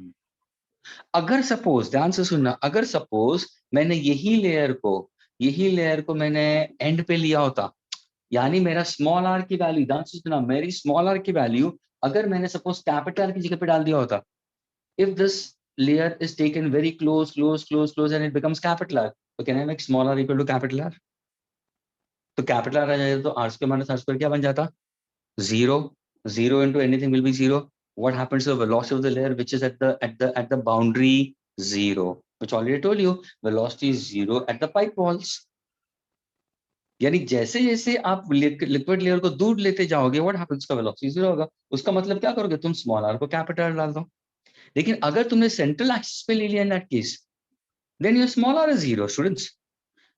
[SPEAKER 1] अगर suppose, ध्यान से सुनना, अगर suppose मैंने यही layer को मैंने end पे लिया होता, यानी मेरा small r की वैल्यू, ध्यान से सुनना, मेरी small r की वैल्यू अगर मैंने suppose capital R की जगह पे डाल दिया होता, if this layer is taken very close and it becomes capital R, so can I make small r equal to capital R? तो capital R आ जाएगा तो r square minus r square क्या बन जाता? 0 into anything will be 0. What happens to the velocity of the layer which is at the boundary? 0, which already told you velocity is 0 at the pipe walls. यानी जैसे जैसे आप liquid layer को दूर लेते जाओगे, व्हाट हैपेंस, का velocity zero होगा। उसका मतलब क्या करोगे तुम, स्मॉल आर को कैपिटल आर डाल दो। लेकिन अगर तुमने सेंट्रल एक्सिस पे ले लिया in that case, then your small r is zero students.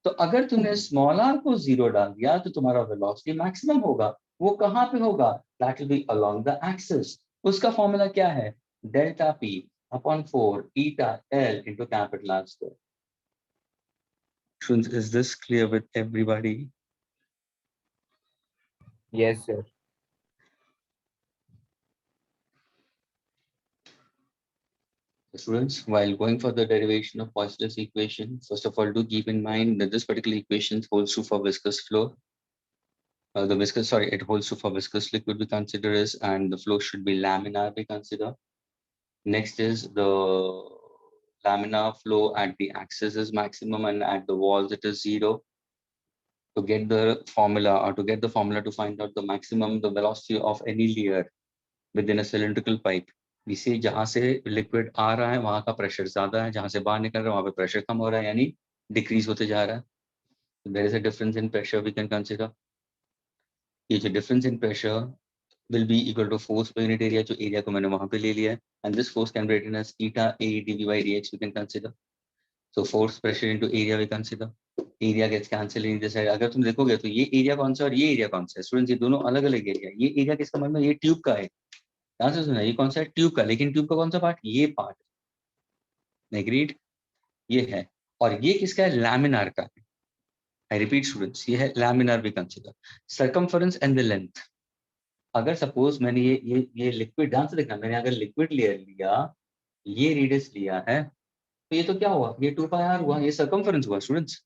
[SPEAKER 1] तो अगर तुमने स्मॉल आर को जीरो डाल दिया तो तुम्हारा वेलोसिटी मैक्सिमम होगा। वो कहाँ पे होगा, that will be along the axis. उसका फॉर्मूला क्या है, delta P upon 4 eta L into capital R square. Students, is this clear with everybody?
[SPEAKER 2] Yes, sir.
[SPEAKER 1] Students, while going for the derivation of Poisson's equation, first of all, do keep in mind that this particular equation holds true for viscous flow. It holds true for viscous liquid we consider is, and the flow should be laminar we consider. Next is the laminar flow at the axis is maximum and at the walls it is zero. To get the formula to find out the maximum, the velocity of any layer within a cylindrical pipe, we say जहाँ से liquid आ रहा है वहाँ का pressure ज़्यादा है, जहाँ से बाहर निकल रहा है वहाँ पे pressure कम हो रहा है, यानी decrease होते जा रहा है. There is a difference in pressure we can consider. ये जो difference in pressure will be equal to force per unit area, जो area को मैंने वहाँ पे ले लिया है, and this force can be written as eta A dV by dx we can consider. So force pressure into area we consider. Area gets cancelled in this side. अगर तुम देखोगे तो ये area कौन सा और ये area कौन सा है स्टूडेंट्स, ये दोनों अलग अलग एरिया है. ये एरिया किसका मतलब, ये ट्यूब का है. ध्यान से सुना, ये कौन सा है, ट्यूब का. लेकिन ट्यूब का कौन सा पार्ट, ये पार्ट. एग्रीड, ये है. और ये किसका है, लैमिनार का है. आई रिपीट स्टूडेंट्स, ये है laminar we consider. Circumference and the length. अगर सपोज मैंने ये लिक्विड, ध्यान से देखना, मैंने अगर लिक्विड लेयर लिया, ये रेडियस लिया है, तो ये तो क्या हुआ, ये 2 पाई आर हुआ, ये सर्कमफरेंस हुआ स्टूडेंट्स.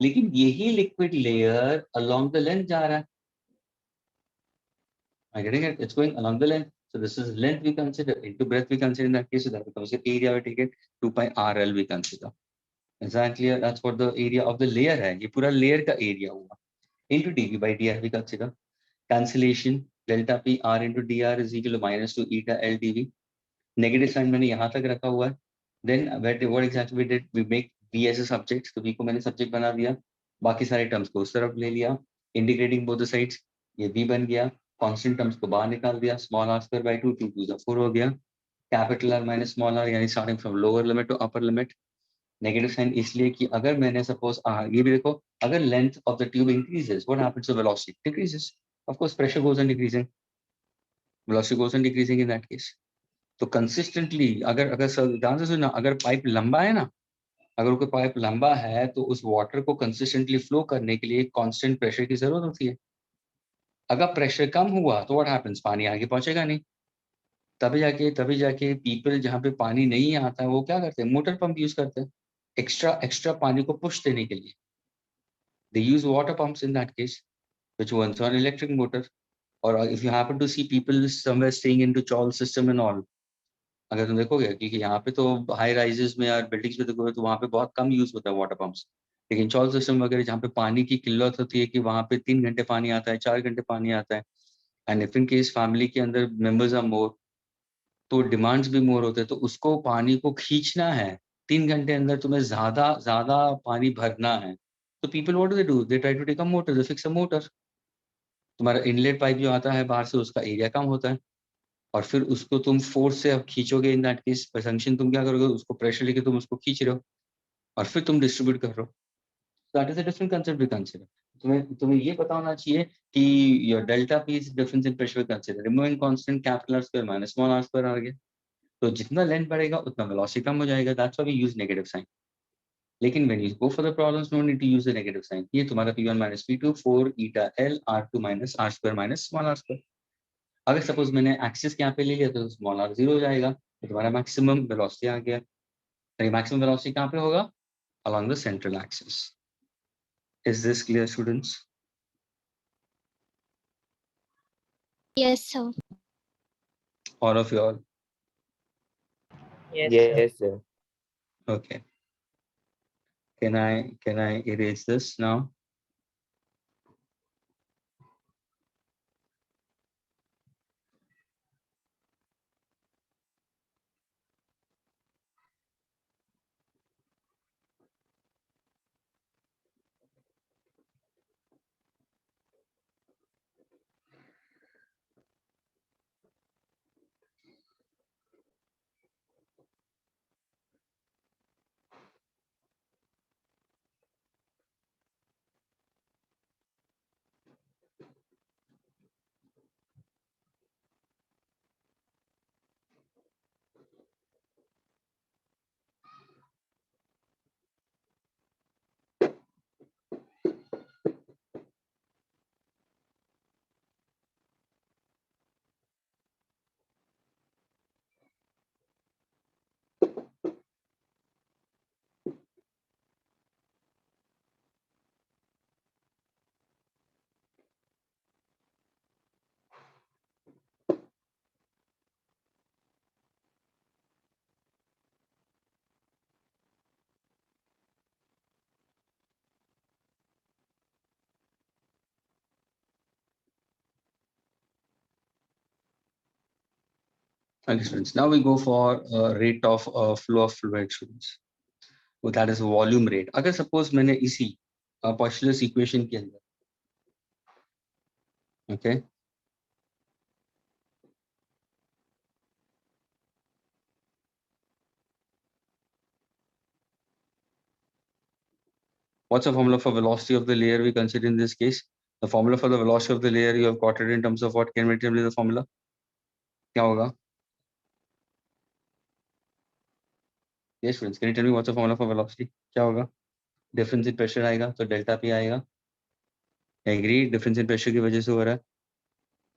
[SPEAKER 1] लेकिन यही liquid layer along the length जा रहा है. Am I getting it? It's going along the length. So this is length we consider, into breadth we consider in that case, so that becomes the area we take it, 2 pi RL we consider. Is that clear? That's what the area of the layer है. ये पूरा layer का area हुआ. Into dV by dr we consider. Cancellation, delta P R into dr is equal to minus 2 eta L dV. Negative sign मैंने यहाँ तक रखा हुआ है. Then what exactly we did? We make V as a subject. तो V को मैंने subject बना दिया. बाकी सारे terms को उस तरफ ले लिया. Integrating both the sides. ये V बन गया. Constant terms को बाहर निकाल दिया. Small r square by 2, 2 to the 4 हो गया. Capital R minus small r, यानी starting from lower limit to upper limit. Negative sign इसलिए कि अगर मैंने suppose ये भी देखो, अगर length of the tube increases, what happens to velocity? Decreases. Of course, pressure goes on decreasing. Velocity goes on decreasing in that case. तो consistently अगर अगर ध्यान से सुनना, अगर पाइप लंबा है ना, अगर कोई पाइप लंबा है तो उस वाटर को कंसिस्टेंटली फ्लो करने के लिए कांस्टेंट प्रेशर की जरूरत होती है. अगर प्रेशर कम हुआ तो व्हाट हैपेंस, पानी आगे पहुंचेगा नहीं. तभी जाके पीपल जहाँ पे पानी नहीं आता है वो क्या करते हैं, मोटर पंप यूज करते हैं एक्स्ट्रा पानी को पुश देने के लिए. They use water pumps in that case which runs on electric motor. और if you happen to see people somewhere staying into chawl system and all, अगर तुम देखोगे क्योंकि यहाँ पे तो हाई राइजेस में और बिल्डिंग्स में देखोगे तो वहाँ पे बहुत कम यूज होता है वाटर पंप्स. लेकिन चॉल सिस्टम वगैरह जहाँ पे पानी की किल्लत होती है कि वहाँ पे 3 घंटे पानी आता है, 4 घंटे पानी आता है, and if in case family के अंदर मेंबर्स आर मोर, तो डिमांड्स भी मोर होते हैं, तो उसको पानी को खींचना है, 3 घंटे अंदर तुम्हें ज्यादा ज्यादा पानी भरना है, तो people what do, they try to take a motor, they fix a motor. तुम्हारा इनलेट पाइप जो आता है बाहर से, उसका एरिया कम होता है, और फिर उसको तुम फोर्स से अब खींचोगे. इन दैट केस फंक्शन तुम क्या करोगे, उसको प्रेशर लेके तुम उसको खींच रहे हो और फिर तुम डिस्ट्रीब्यूट कर रहे हो. That is a different concept we consider. तुम्हें ये पता होना चाहिए कि your delta P is difference in pressure we consider. Removing constant capital R square minus small R square आ गया. तो जितना लेंथ बढ़ेगा उतना वेलोसिटी कम हो जाएगा. That's why we use negative sign. लेकिन when you go for the problems, no need to use the negative sign. ये तुम्हारा P1 minus P2 4 eta L R2 minus R square minus small r square. अगर suppose मैंने axis यहाँ पे ले लिया तो स्मॉल r 0 हो जाएगा, तो तुम्हारा मैक्सिमम वेलोसिटी आ गया. मैक्सिमम वेलोसिटी कहाँ पे होगा, along the central axis. Is this clear, students?
[SPEAKER 3] Yes, sir.
[SPEAKER 5] Yes,
[SPEAKER 1] All of you all?
[SPEAKER 5] sir.
[SPEAKER 2] Yes, sir.
[SPEAKER 1] Okay. Can I erase this now? Okay, students. Now we go for rate of flow of fluid, students. So that is volume rate. अगर suppose मैंने इसी Postulus equation के अंदर, okay, what's the formula for velocity of the layer we consider in this case? The formula for the velocity of the layer you have got it in terms of what? Can we tell me the formula? क्या होगा? Yes, students. Can you tell me what's the formula for velocity? क्या होगा? Difference in pressure आएगा, तो delta P आएगा. Agree? Difference in pressure की वजह से हो रहा है.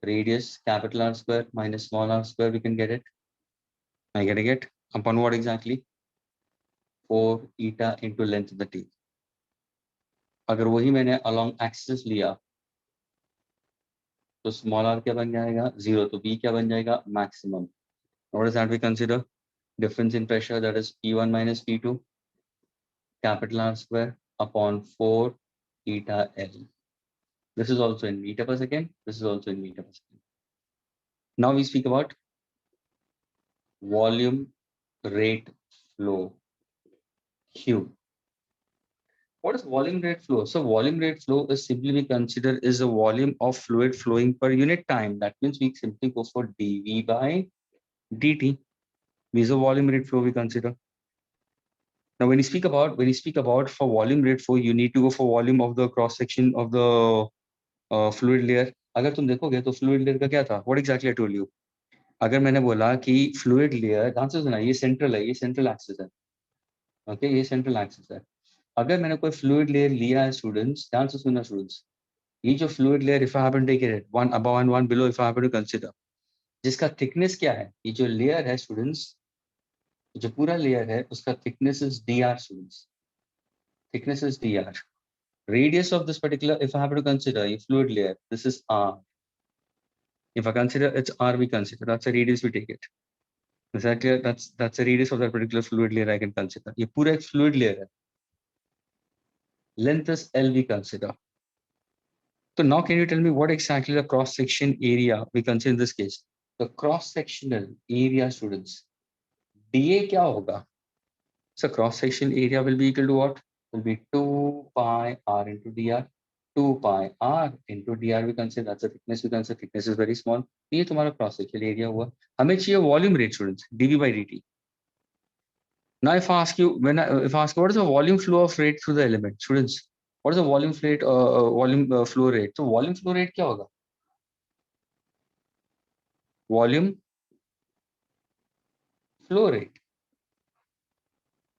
[SPEAKER 1] Radius capital R square minus small r square. We can get it. Am I getting it? Upon what exactly? 4 eta into length of the tube. अगर वही मैंने along axis लिया तो small r क्या बन जाएगा? 0. तो B क्या बन जाएगा? Maximum. What is that we consider? Difference in pressure, that is P1 minus P2 capital R square upon 4 eta L. This is also in meter per second. This is also in meter per second. Now we speak about volume rate flow, Q. What is volume rate flow? So volume rate flow is simply we consider is the volume of fluid flowing per unit time. That means we simply go for dV by dt. This is the volume rate flow we consider. Now when you speak about for volume rate flow, you need to go for volume of the cross section of the fluid layer. अगर तुम देखोगे तो fluid layer का क्या था? What exactly I told you? अगर मैंने बोला कि fluid layer, ध्यान से सुना, ये central है, ये central axis है. Okay, ये central axis है. अगर मैंने कोई fluid layer लिया है students, ध्यान से सुनना students. ये जो fluid layer, if I happen to take it, one above and one below, if I happen to consider, जिसका thickness क्या है? ये जो layer है students, जो पूरा layer है, उसका thickness is dr students. Thickness is dr. Radius of this particular, if I happen to consider a fluid layer, this is r. If I consider it's r, we consider that's a radius we take it. Is that clear? That's a radius of that particular fluid layer I can consider. ये पूरा एक fluid layer है. Length is L we consider. So now can you tell me what exactly the cross section area we consider in this case? The cross sectional area students. dA क्या होगा? So cross section area will be equal to what? Will be 2 pi r into dr. 2 pi r into dr we consider that's the thickness we consider. Thickness is very small. ये तुम्हारा cross sectional area हुआ. हमें चाहिए volume rate students. dV by dt. Now if I ask you if I ask you what is the volume flow of rate through the element, students, what is the volume flow rate? So volume flow rate क्या होगा? Volume flow rate.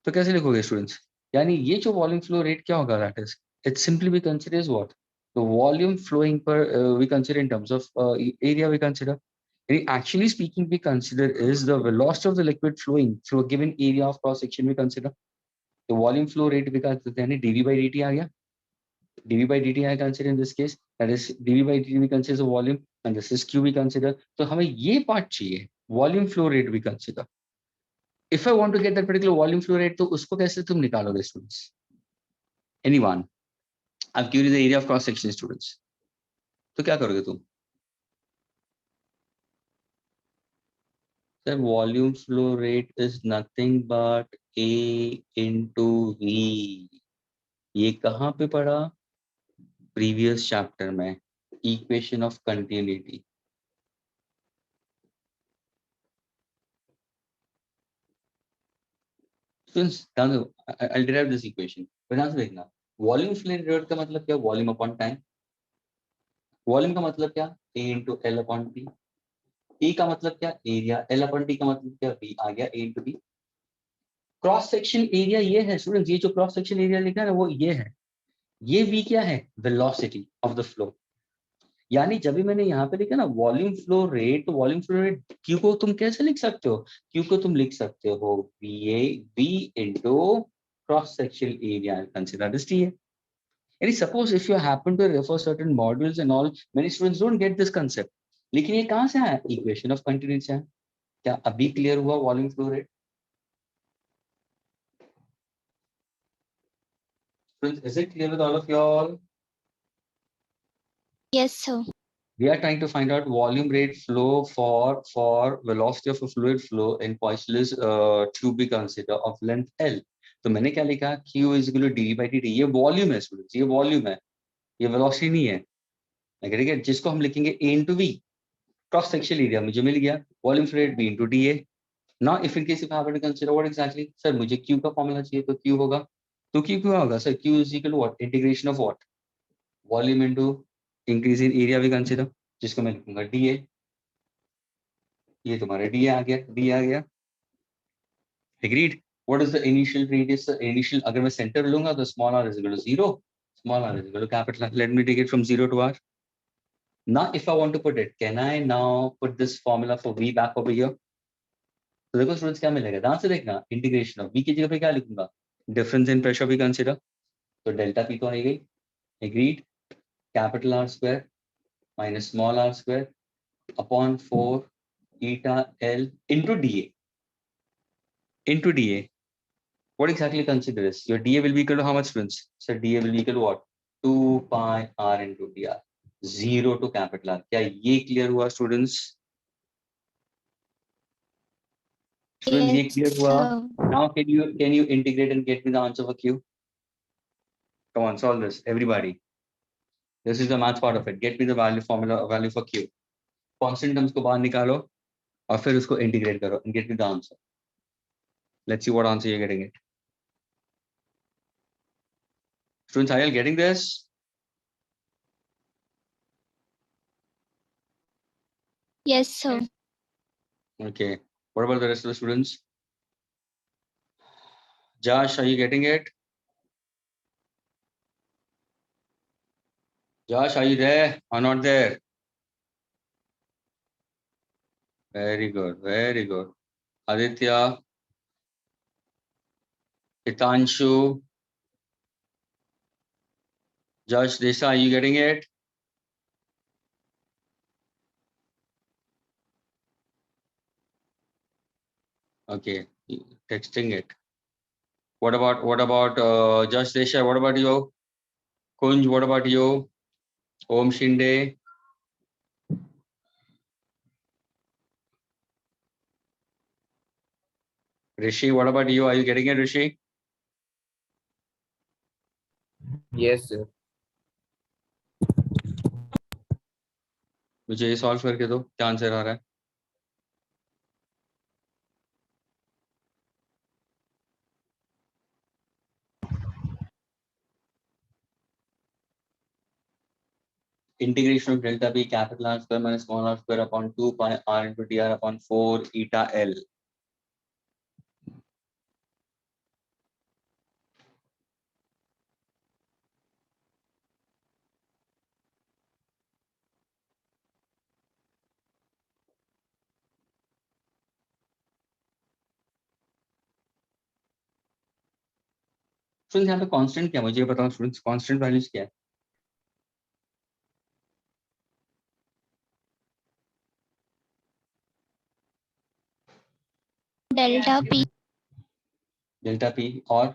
[SPEAKER 1] तो कैसे लिखोगे students? यानी ये जो volume flow rate क्या होगा? That is, it simply we consider is what? The volume flowing per we consider in terms of area we consider. Actually speaking, we consider is the velocity of the liquid flowing through a given area of cross section we consider. The volume flow rate we consider dV by dt आ गया. dV by dt I consider in this case, that is dV by dt we consider the volume and this is Q we consider. तो हमें ये part चाहिए, volume flow rate we consider. If I want to get that particular volume flow rate, तो उसको कैसे तुम निकालोगे students? Anyone? I've given you the area of cross section students. तो क्या करोगे तुम? The volume flow rate is nothing but A into V. ये कहाँ पे पढ़ा? Previous chapter में, equation of continuity. Since I'll derive this equation. ध्यान से देखना. Volume flow rate का मतलब क्या? Volume upon time. Volume का मतलब क्या? A into L upon T. T का मतलब क्या? Area. L upon T का मतलब क्या? V आ गया A into B. Cross section area ये है स्टूडेंट्स, ये जो क्रॉस सेक्शन एरिया लिखा है ना वो ये है. ये V क्या है? Velocity of the flow. यानी जब भी मैंने यहाँ पे लिखा ना वॉल्यूम फ्लो रेट, तो वॉल्यूम फ्लो रेट Q को तुम कैसे लिख सकते हो? Q को तुम लिख सकते हो V into cross section area consider this TA. And suppose if you happen to refer certain modules and all, many students don't get this concept. लेकिन ये कहाँ से आया? Equation of continuity से. क्या अभी क्लियर हुआ volume flow rate? Is it clear with all of you all?
[SPEAKER 3] Yes, sir.
[SPEAKER 1] We are trying to find out volume rate flow for velocity of a fluid flow in poisonous tube we consider of length L. तो मैंने क्या लिखा, Q is equal to dV by dt. ये volume है students, ये volume है, ये velocity नहीं है, ठीक है, जिसको हम लिखेंगे A into V. Cross sectional area मुझे मिल गया, volume flow rate B into dA. Now if in case if I have to consider what exactly, sir मुझे Q का फॉर्मूला चाहिए, तो Q होगा, तो Q क्या होगा sir, Q is equal to what, integration of what, volume into increase in area we consider, जिसको मैं लिखूंगा dA. ये तुम्हारा dA आ गया, D आ गया. Agreed. What is the initial radius? Initial, अगर मैं center लूंगा तो small r is equal to 0, small r is equal to capital R. Let me take it from 0 to r. Now if I want to put it, can I now put this formula for V back over here? तो देखो students क्या मिलेगा, ध्यान से देखना, integration of V की जगह पे क्या लिखूंगा, difference in pressure we consider, तो डेल्टा P तो आ गई. Agreed. Capital R square minus small r square upon 4 eta L into dA. Into dA. What exactly consider this? Your dA will be equal to how much, students? So dA will be equal to what? 2 pi r into dr. 0 to capital R. क्या ये clear हुआ, students? Students, ये
[SPEAKER 3] Yes,
[SPEAKER 1] clear हुआ?
[SPEAKER 3] sir.
[SPEAKER 1] Now can you integrate and get me the answer for Q? Come on, solve this, everybody. This is the math part of it. Get me the value for Q. Constant terms को बाहर निकालो और फिर उसको integrate करो and get me the answer. Let's see what answer you're getting it. Students, are you getting this?
[SPEAKER 3] Yes, sir.
[SPEAKER 1] Okay. What about the rest of the students? Josh, are you getting it? Josh, are you there or not there? Very good, very good. Aditya, Hitanshu, Josh, Desai, are you getting it? Okay, texting it. What about Josh Desai? What about you? Kunj, what about you? Om Shinde. Rishi, what about you? Are you getting it, Rishi?
[SPEAKER 2] Yes, sir.
[SPEAKER 1] मुझे ये solve करके दो, क्या answer आ रहा है? Integration of delta B capital R square minus small r square upon 2 pi r into dr upon 4 eta L. Students यहाँ पे constant क्या, मुझे बताओ स्टूडेंट्स, कांस्टेंट वैल्यूज क्या है?
[SPEAKER 3] Delta P.
[SPEAKER 1] डेल्टा पी और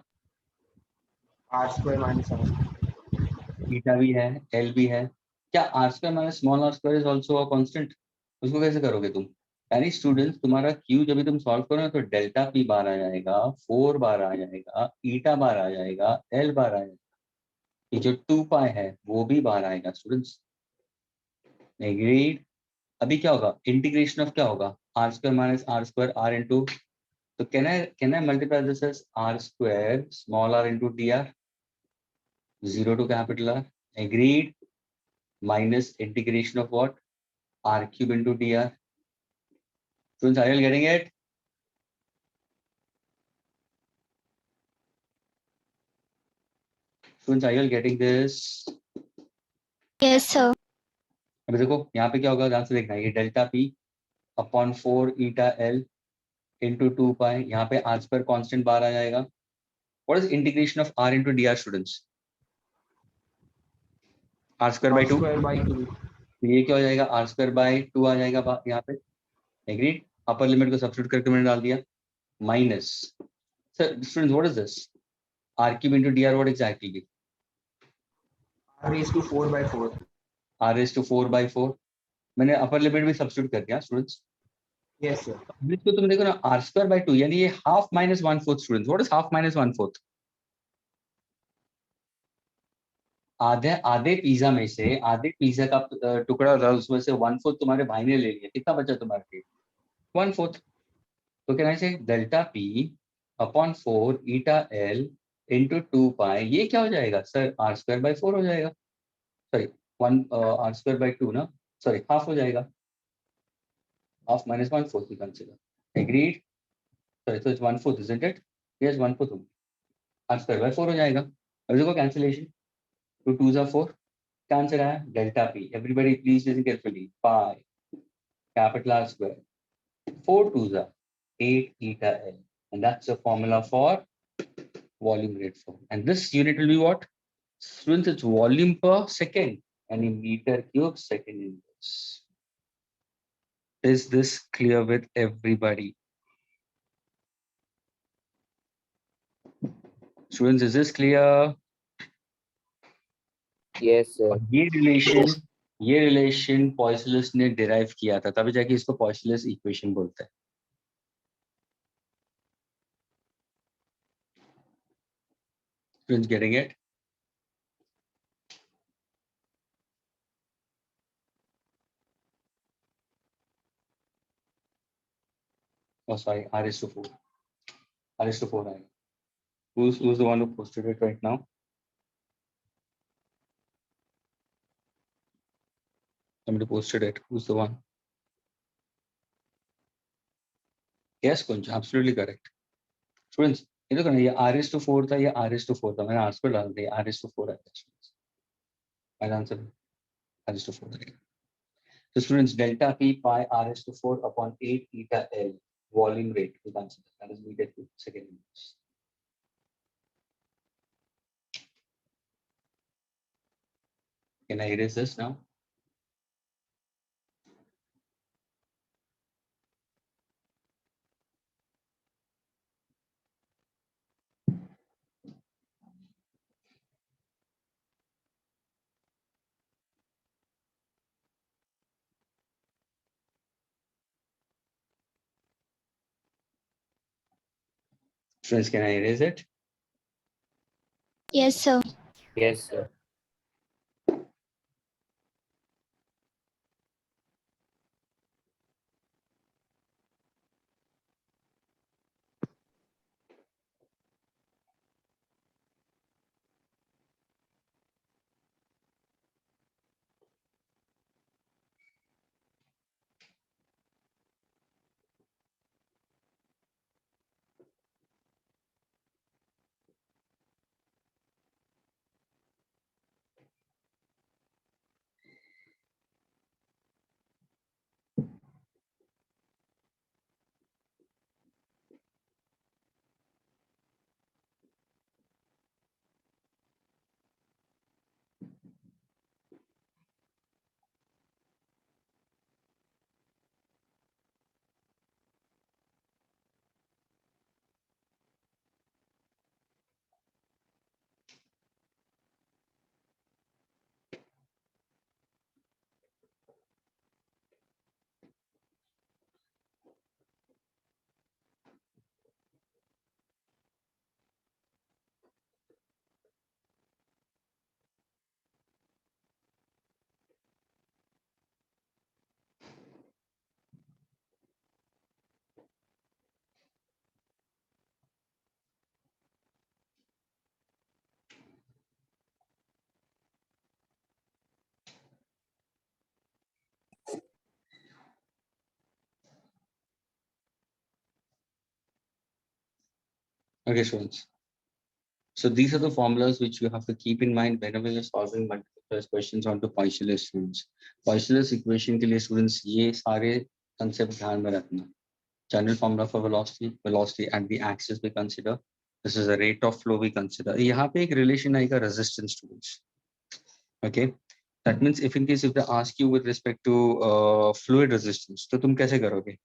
[SPEAKER 4] R square minus R square.
[SPEAKER 1] Beta भी है, एल भी है. क्या R square minus small R square is also a constant? उसको कैसे करोगे तुम? यानी स्टूडेंट्स तुम्हारा क्यू जब भी तुम सॉल्व करो ना तो डेल्टा पी बार आ जाएगा, 4 बार आ जाएगा, ईटा बार आ जाएगा, एल बार आ जाएगा, ये जो 2 पाई है वो भी बार आएगा स्टूडेंट्स. एग्रीड. अभी क्या होगा, इंटीग्रेशन ऑफ क्या होगा, R square minus R square R into, तो can I multiply this as R square small R into D R, 0 to capital R. Agreed. Minus integration of what, r cube into dr. Students, are you getting it? Students, are you getting this?
[SPEAKER 3] Yes, sir.
[SPEAKER 1] अभी देखो यहाँ पे क्या होगा, ध्यान से देखना, ये delta P upon 4 eta L into 2 pi, यहाँ पे आर स्क्वायर कॉन्स्टेंट बार आ जाएगा. What is integration of R into D R students? R square by
[SPEAKER 4] R
[SPEAKER 1] 2.
[SPEAKER 4] square by 2.
[SPEAKER 1] ये क्या हो जाएगा, आर स्क्वायर बाई 2 आ जाएगा यहाँ पे. एग्रीड. अपर लिमिट को सब्स्टिट्यूट करके मैंने डाल दिया, minus, sir students what is this, R cube into D R, what exactly?
[SPEAKER 4] R raised to 4 by 4.
[SPEAKER 1] r raised to 4 by 4. मैंने अपर लिमिट भी सब्स्टिट्यूट कर दिया स्टूडेंट्स।
[SPEAKER 4] Yes, sir.
[SPEAKER 1] इसको तुम देखो ना आर स्क्वायर बाय 2 यानी ये half minus 1/4 students. What is half minus 1/4? आधे आधे पिज्जा में से आधे पिज्जा का टुकड़ा होता है उसमें से 1/4 तुम्हारे भाई ने ले लिया, कितना बचा तुम्हारे लिए? 1/4। तो क्या से delta P upon 4 eta L into 2 पाई, ये क्या हो जाएगा सर? आर स्क्वायर बाय 4 हो जाएगा, सॉरी 1 आर स्क्वायर बाय 2 ना, सॉरी हाफ हो जाएगा, half minus 1/4 we consider. Agreed? Sorry so it's 1/4 isn't it? Yes 1/4 R square by 4 हो जाएगा। अब देखो कैंसिलेशन, 2 2s are 4, क्या आंसर आया? Delta P. Everybody please listen carefully, pi capital R square 4 2s are 8 eta l, and that's the formula for volume rate flow. And this unit will be what? Students, it's volume per second and in meter cube second inverse. Is this clear with everybody? Students, is this clear?
[SPEAKER 2] Yes, sir.
[SPEAKER 1] ये relation पॉइसलस ने derive किया था, तभी जाके इसको पॉइसलस equation बोलते हैं। Students getting it? Oh, sorry, R is to 4. R is to 4. Who's the one who posted it right now? Somebody posted it. Who's the one? Yes, Kunj, absolutely correct. Students, ये देखो ना, ये R is to 4 था, ये R is to 4 था, मैंने R square डाल दिया, R is to 4 आया था। मेरा आंसर R is to 4 रहेगा। So students, delta P pi R is to 4 upon 8 eta L volume rate we consider, that is meter cube second inverse. Can I erase this now? Friends, can I erase it?
[SPEAKER 3] Yes, sir.
[SPEAKER 2] Yes, sir.
[SPEAKER 1] Okay, students. So these are the formulas which you have to keep in mind whenever you're solving multiple choice questions onto Poiseuille's students. Poiseuille's equation के लिए students ये सारे concept ध्यान में रखना. General formula for velocity at the axis we consider. This is the rate of flow we consider. यहाँ पे एक relation आएगा resistance students. Okay, that means if in case if they ask you with respect to fluid resistance, तो तुम कैसे करोगे?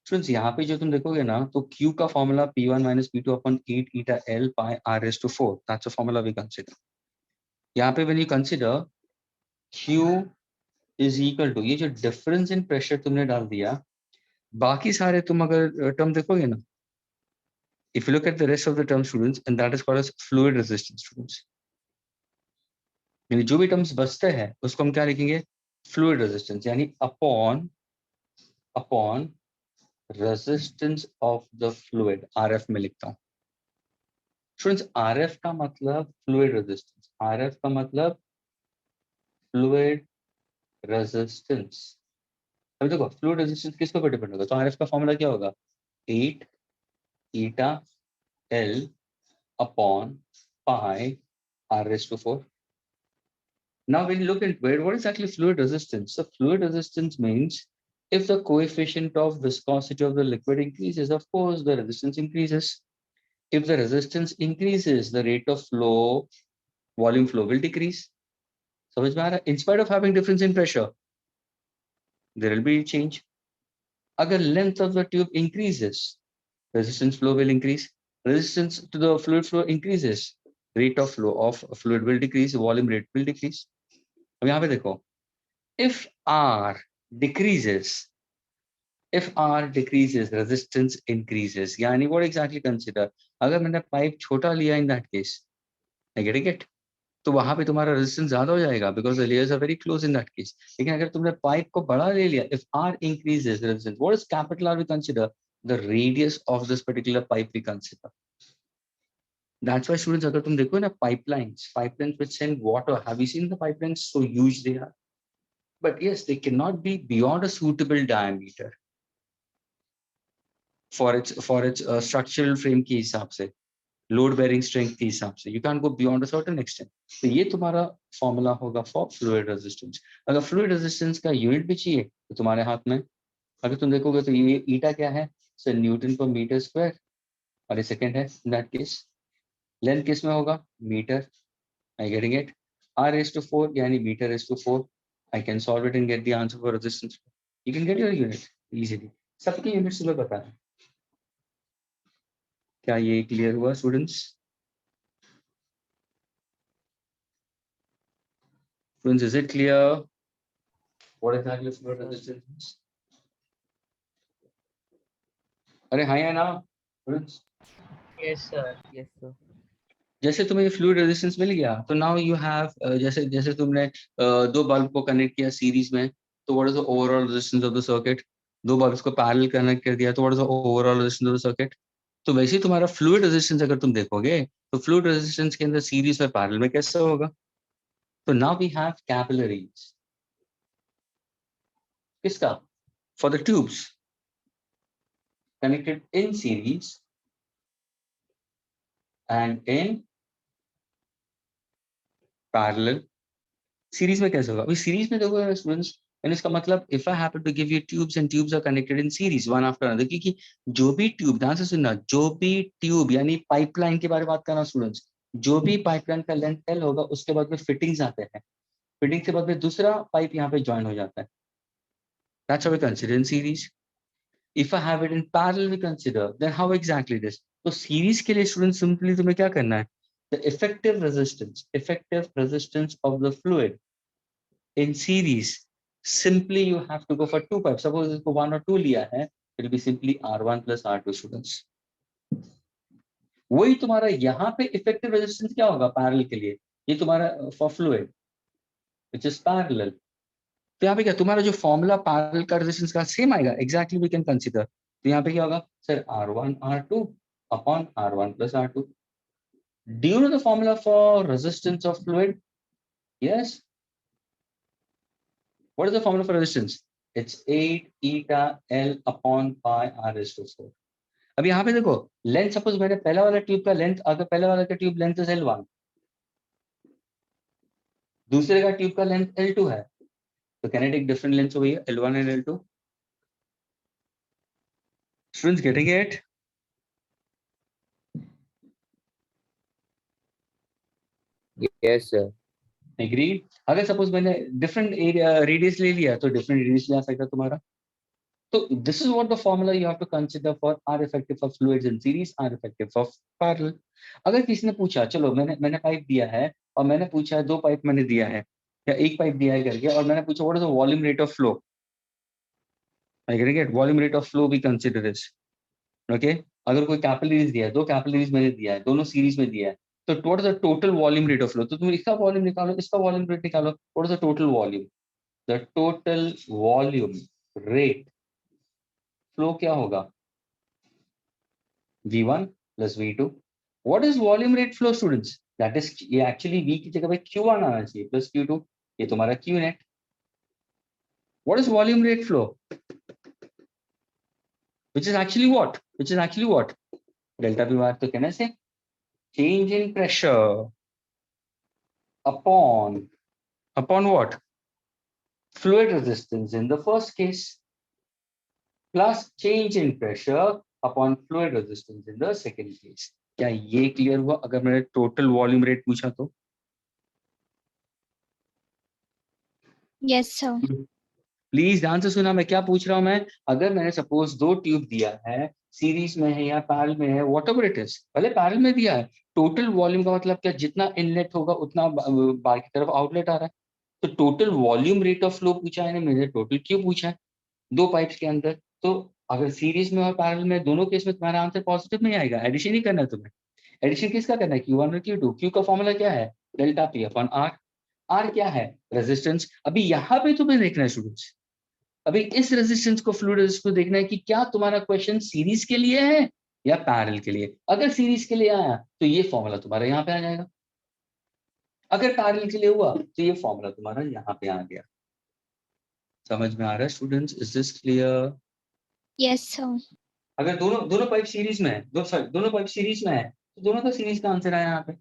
[SPEAKER 1] Students, यहाँ पे जो तुम देखोगे ना, तो Q का formula P1 minus P2 upon 8 eta L pi R raised to 4. That's the formula we consider. यहाँ पे when you consider Q is equal to, ये जो डिफरेंस इन प्रेशर तुमने डाल दिया, बाकी सारे तुम अगर टर्म देखोगे ना, if you look at the rest of the term students, and that is called as fluid resistance students, यानी जो भी टर्म्स बचते हैं उसको हम क्या लिखेंगे, फ्लूइड रेजिस्टेंस, यानी upon resistance of the fluid, RF में लिखता हूं स्टूडेंट्स। आरएफ का मतलब फ्लूइड रेजिस्टेंस, आरएफ का मतलब फ्लूइड रेजिस्टेंस। अब देखो फ्लूइड रेजिस्टेंस किसके ऊपर डिपेंड होगा, तो आरएफ का फॉर्मूला क्या होगा, 8 eta L upon pi r raised to 4. Now, when you look into it, what is actually fluid resistance? So, fluid resistance means if the coefficient of viscosity of the liquid increases, of course, the resistance increases. If the resistance increases, the rate of flow, volume flow will decrease. So, in spite of having difference in pressure, there will be a change. Agar length of the tube increases, resistance flow will increase. Resistance to the fluid flow increases, rate of flow of fluid will decrease, volume rate will decrease. अब यहाँ पे देखो, if R decreases, resistance increases. यानी what exactly consider? अगर मैंने pipe छोटा लिया in that case, I get it? तो वहां पे तुम्हारा रेजिस्टेंस ज्यादा हो जाएगा because the layers are very close in that case. लेकिन अगर तुमने पाइप को बड़ा ले लिया, if R increases resistance, what is capital R we consider? The radius of this particular pipe we consider. That's why students, अगर तुम देखो ना pipelines which send water, have you seen the pipelines? So huge they are. But yes, they cannot be beyond a suitable diameter for its structural frame के हिसाब से, load bearing strength के हिसाब से. You can't go beyond a certain extent. तो ये तुम्हारा formula होगा for fluid resistance. अगर fluid resistance का unit भी चाहिए तो तुम्हारे हाथ में, अगर तुम देखोगे तो ये ईटा क्या है, so Newton per meter square, और ये second है in that case. Length किस में होगा, meter. Are you getting it? R raised to 4 यानी meter raised to 4. I can solve it and get the answer for resistance. You can get your unit easily. सबके units तुम्हें पता है. क्या ये clear हुआ students? Students, is it clear? What exactly fluid resistance is? अरे हाँ या ना students?
[SPEAKER 2] Yes, sir. Yes, sir.
[SPEAKER 1] जैसे तुम्हें फ्लूइड रेजिस्टेंस मिल गया तो नाउ यू हैव जैसे तुमने दो बल्ब को कनेक्ट किया सीरीज में, तो what is the overall resistance of the circuit, दो बल्ब्स को पैरेलल कनेक्ट कर दिया तो what is the overall resistance of the circuit. तो वैसे ही तुम्हारा फ्लूइड रेजिस्टेंस अगर तुम देखोगे तो फ्लूइड रेजिस्टेंस के अंदर सीरीज में पैरेलल में कैसे होगा. तो नाउ वी हैव कैपिलरीज, किसका, for the tubes connected in series and in parallel. Series में कैसे होगा, अभी सीरीज में देखो स्टूडेंट्स, and इसका मतलब if I happen to give you tubes and tubes are connected in series one after another, क्योंकि जो भी ट्यूब, ध्यान से सुनना, जो भी ट्यूब यानी पाइपलाइन के बारे में बात करना स्टूडेंट्स, जो भी पाइपलाइन का लेंथ L होगा उसके बाद में फिटिंग्स आते हैं, फिटिंग के बाद में दूसरा पाइप यहाँ पे ज्वाइन हो जाता है. That's how we consider in series. If I have it in parallel we consider, then how exactly this? तो सीरीज के लिए स्टूडेंट सिंपली तुम्हें क्या करना है, the effective resistance of the fluid in series, simply you have to go for two pipes. Suppose इसको 1 और 2 लिया है, it will be simply R1 plus R2 students. वही तुम्हारा यहाँ पे effective resistance क्या होगा पैरेलल के लिए, ये तुम्हारा for fluid which is parallel. तो यहाँ पे क्या तुम्हारा जो फॉर्मूला पैरेलल का रेजिस्टेंस का सेम आएगा, एग्जैक्टली वी कैन कंसीडर. तो यहाँ पे क्या होगा sir, R1 R2 upon R1 plus R2. Do you know the formula for resistance of fluid? Yes. What is the formula for resistance? It's 8 eta L upon pi R raised to 4. अब यहाँ पे देखो length, suppose मैंने पहला वाला tube का length, अगर पहला वाला का ट्यूब लेंथ है L1, दूसरे का ट्यूब का लेंथ L2 है, तो can I take different lengths over here, L1 and L2? Students getting it?
[SPEAKER 2] Yes, sir.
[SPEAKER 1] Agreed. अगर सपोज मैंने डिफरेंट एरिया रेडियस ले लिया तो डिफरेंट रेडियस ले आ सकता तुम्हारा. तो this is what the formula you have to consider for R effective for fluids in series, R effective for parallel. अगर किसी ने पूछा, चलो मैंने पाइप दिया है और मैंने पूछा है, दो पाइप मैंने दिया है, या एक पाइप दिया है करके, और मैंने पूछा what is the volume rate of flow, I get volume rate of flow we consider this, okay. अगर कोई कैपिलरीज दिया है, दो कैपिलरीज मैंने दिया है, दोनों सीरीज में दिया है, तो what is the total volume rate of flow, तो तुम इसका वॉल्यूम निकालो, इसका वॉल्यूम रेट निकालो, what is the total volume, the total volume rate flow क्या होगा, V1 plus V2. What is volume rate flow, students? That is, ये actually V की जगह पे Q1 आना चाहिए plus Q2. ये तुम्हारा Q net. What is volume rate flow? Which is actually what? Which is actually what? Delta P bar तो कहने से change in pressure upon what? Fluid resistance in the first case plus change in pressure upon fluid resistance in the second case. क्या ये clear हुआ? अगर मैंने total volume rate पूछा तो
[SPEAKER 3] Yes, sir.
[SPEAKER 1] प्लीज ध्यान से सुना मैं क्या पूछ रहा हूं मैं। अगर मैंने सपोज दो ट्यूब दिया है, सीरीज में है या पैरेलल में है, वॉट एवर इट इज, भले पैरेलल में दिया है, टोटल वॉल्यूम का मतलब क्या, जितना इनलेट होगा उतना बाहर की तरफ आउटलेट आ रहा है, तो total volume rate of flow पूछा है ना, मैंने टोटल क्यों पूछा है दो पाइप्स के अंदर। तो अगर सीरीज में और पैरेलल में, दोनों केस में तुम्हारा आंसर पॉजिटिव में आएगा, एडिशन ही करना है तुम्हें। एडिशन किसका करना है, Q1 और Q2। Q का फॉर्मूला क्या है, delta P upon R। R क्या है, रेजिस्टेंस। अभी यहाँ पे तुम्हें देखना है स्टूडेंट्स, अभी इस रेजिस्टेंस को, फ्लूइड रेजिस्टेंस को देखना है कि क्या तुम्हारा क्वेश्चन सीरीज के लिए है या पैरेलल के लिए। अगर सीरीज के लिए आया तो ये फॉर्मूला तुम्हारा यहाँ पे आ जाएगा, अगर पैरेलल के लिए हुआ तो ये फॉर्मूला तुम्हारा यहाँ पे आ गया। समझ में आ रहा है students, is this clear?
[SPEAKER 3] Yes, sir.
[SPEAKER 1] अगर दोनों दोनों पाइप सीरीज में है, दोनों पाइप सीरीज में है, तो दोनों का सीरीज का आंसर आया यहाँ पे,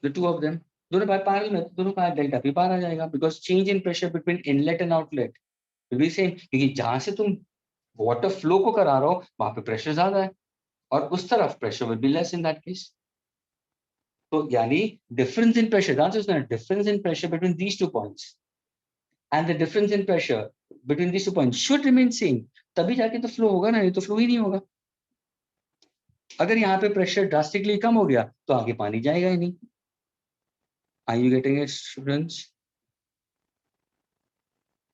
[SPEAKER 1] द टू ऑफ देम। दोनों पाइप पैरेलल में, तो दोनों का डेल्टा पी पार आ जाएगा, because change in pressure between inlet and outlet will be same, क्योंकि जहां से तुम वाटर फ्लो को करा रहा हो वहां पे प्रेशर ज्यादा है, और उस तरफ pressure will be less in that case. तो यानी डिफरेंस इन प्रेशर, ध्यान से सुनना, difference in pressure between these two points and the difference in pressure between these two points should remain same, तभी जाके तो फ्लो होगा ना, ये तो फ्लो ही नहीं होगा। अगर यहाँ पे प्रेशर ड्रास्टिकली कम हो गया तो आगे पानी जाएगा ही नहीं। Are you getting it students?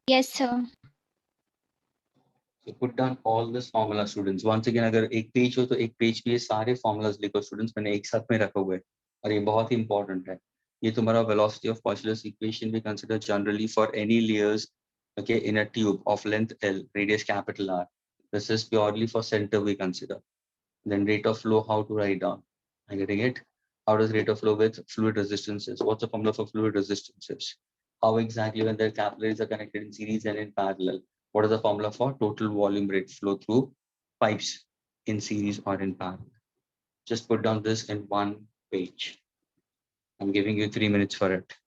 [SPEAKER 3] Yes, sir.
[SPEAKER 1] So put down all this formula students. Once again, अगर एक पेज हो तो एक पेज पे ये सारे formulas लिखो students, मैंने एक साथ में रखा हुआ है और ये बहुत ही important है। ये तुम्हारा velocity of Postulus equation we consider generally for any layers, okay, in a tube of length L, radius capital R. This is purely for center we consider. Then rate of flow, how to write down? Are you getting it? How does rate of flow with fluid resistances? What's the formula for fluid resistances? How exactly when the capillaries are connected in series and in parallel? What is the formula for total volume rate flow through pipes in series or in parallel? Just put down this in one page. I'm giving you 3 minutes for it.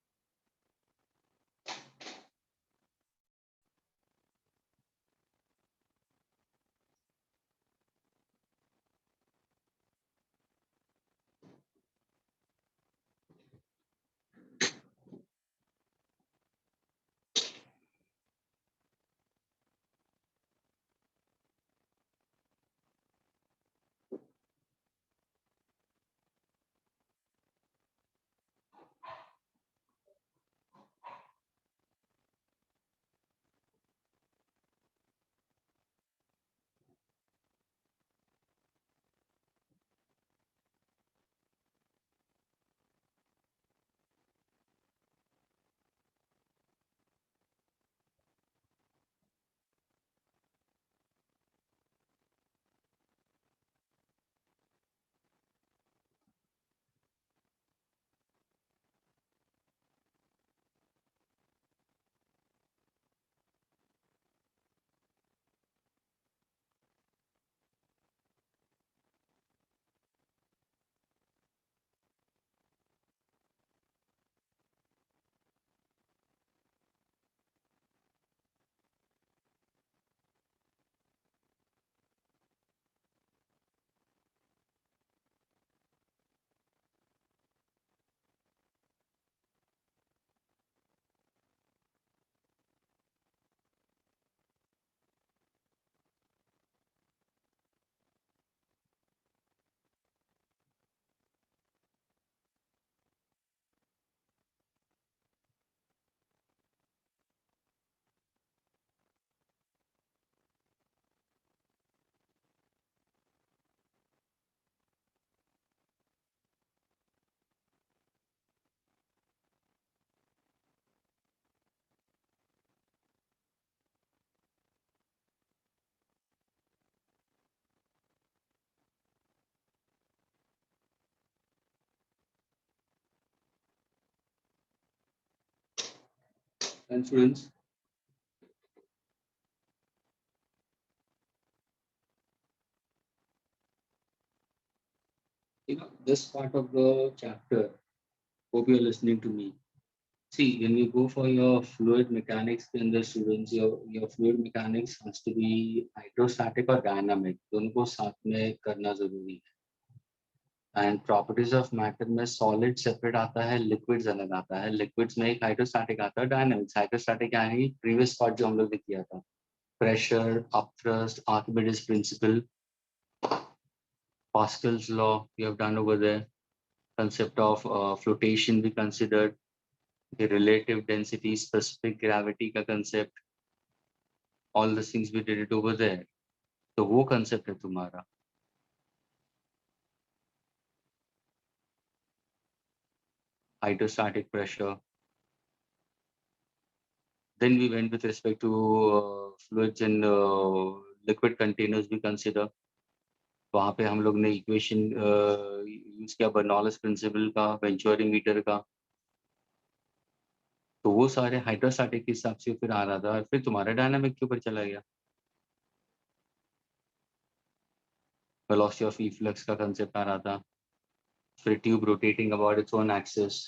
[SPEAKER 1] And students, this part of the chapter, hope you're listening to me. See, when you go for your fluid mechanics in the students, your fluid mechanics has to be hydrostatic or dynamic. दोनों को साथ में करना जरूरी है. And properties of matter में solid separate आता है, liquids अलग आता है. Liquids में एक hydrostatic आता है, dynamics. Hydrostatic क्या है? Previous part जो हम लोग ने किया था. Pressure, upthrust, Archimedes principle, Pascal's law we have done over there. Concept of flotation we considered. The relative density, specific gravity का concept. All the things we did it over there. तो वो concept है तुम्हारा. Hydrostatic pressure. Then we went with respect to fluids and liquid containers we consider. वहाँ पे हम लोग ने इक्वेशन यूज किया बर्नौलीज प्रिंसिपल का, वेंचुरी मीटर का. तो वो सारे हाइड्रोस्टैटिक के हिसाब से फिर आ रहा था, और फिर तुम्हारा डायनामिक के ऊपर चला गया. वेलोसिटी ऑफ इफ्लक्स का कंसेप्ट आ रहा था. फिर tube rotating about its own axis.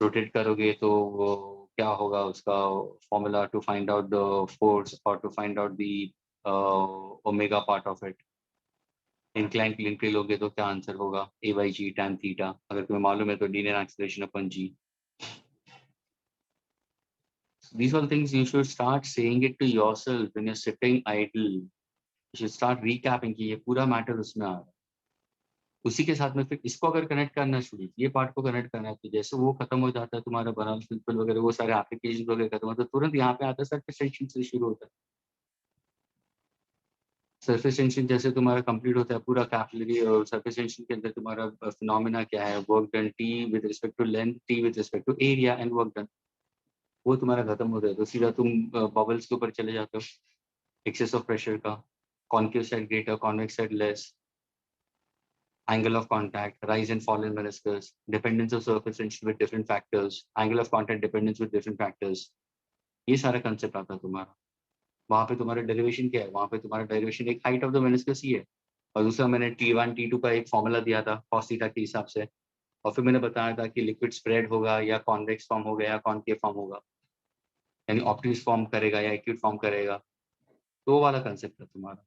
[SPEAKER 1] Rotate करोगे तो वो क्या होगा, उसका formula to find out the force और to find out the omega part of it. Incline plane पे लोगे तो क्या आंसर होगा, a by g tan theta. अगर तुम्हें मालूम है तो linear acceleration upon g. These all things you should start saying it to yourself when you're sitting idle. You should start recapping कि ये पूरा मैटर उसमें आ रहा है. उसी के साथ में फिर इसको अगर कनेक्ट करना शुरू, ये पार्ट को कनेक्ट करना है, तो जैसे वो खत्म हो जाता है तुम्हारा बनाम प्रिंसिपल वगैरह, वो सारे एप्लीकेशन वगैरह खत्म होता है, तुरंत यहाँ पे आता है सरफेस टेंशन से शुरू होता है. सरफेस टेंशन जैसे तुम्हारा कंप्लीट होता है पूरा कैपिलरी, और सरफेस टेंशन के अंदर तुम्हारा फिनोमेना क्या है, work done T with respect to length, T with respect to area and work done. वो तुम्हारा खत्म हो जाए तो सीधा तुम बबल्स के ऊपर चले जाते हो. एक्सेस ऑफ प्रेशर का, concave side greater, convex side lace, angle of contact, rise and fall in meniscus, dependence of surface tension with different factors, angle of contact dependence with different factors. ये सारा concept आता है तुम्हारा. वहाँ पे तुम्हारा derivation क्या है, वहाँ पे तुम्हारा डेरिवेशन एक हाइट ऑफ द मेनिस्कस ही है, और दूसरा मैंने T1 T2 का एक फॉर्मूला दिया था cos थीटा के हिसाब से, और फिर मैंने बताया था कि लिक्विड स्प्रेड होगा या कॉन्वेक्स फॉर्म होगा या कॉन्केव फॉर्म होगा, यानी ऑप्टिक्स फॉर्म करेगा या एक्यूट फॉर्म करेगा. तो वो वाला कंसेप्ट है तुम्हारा.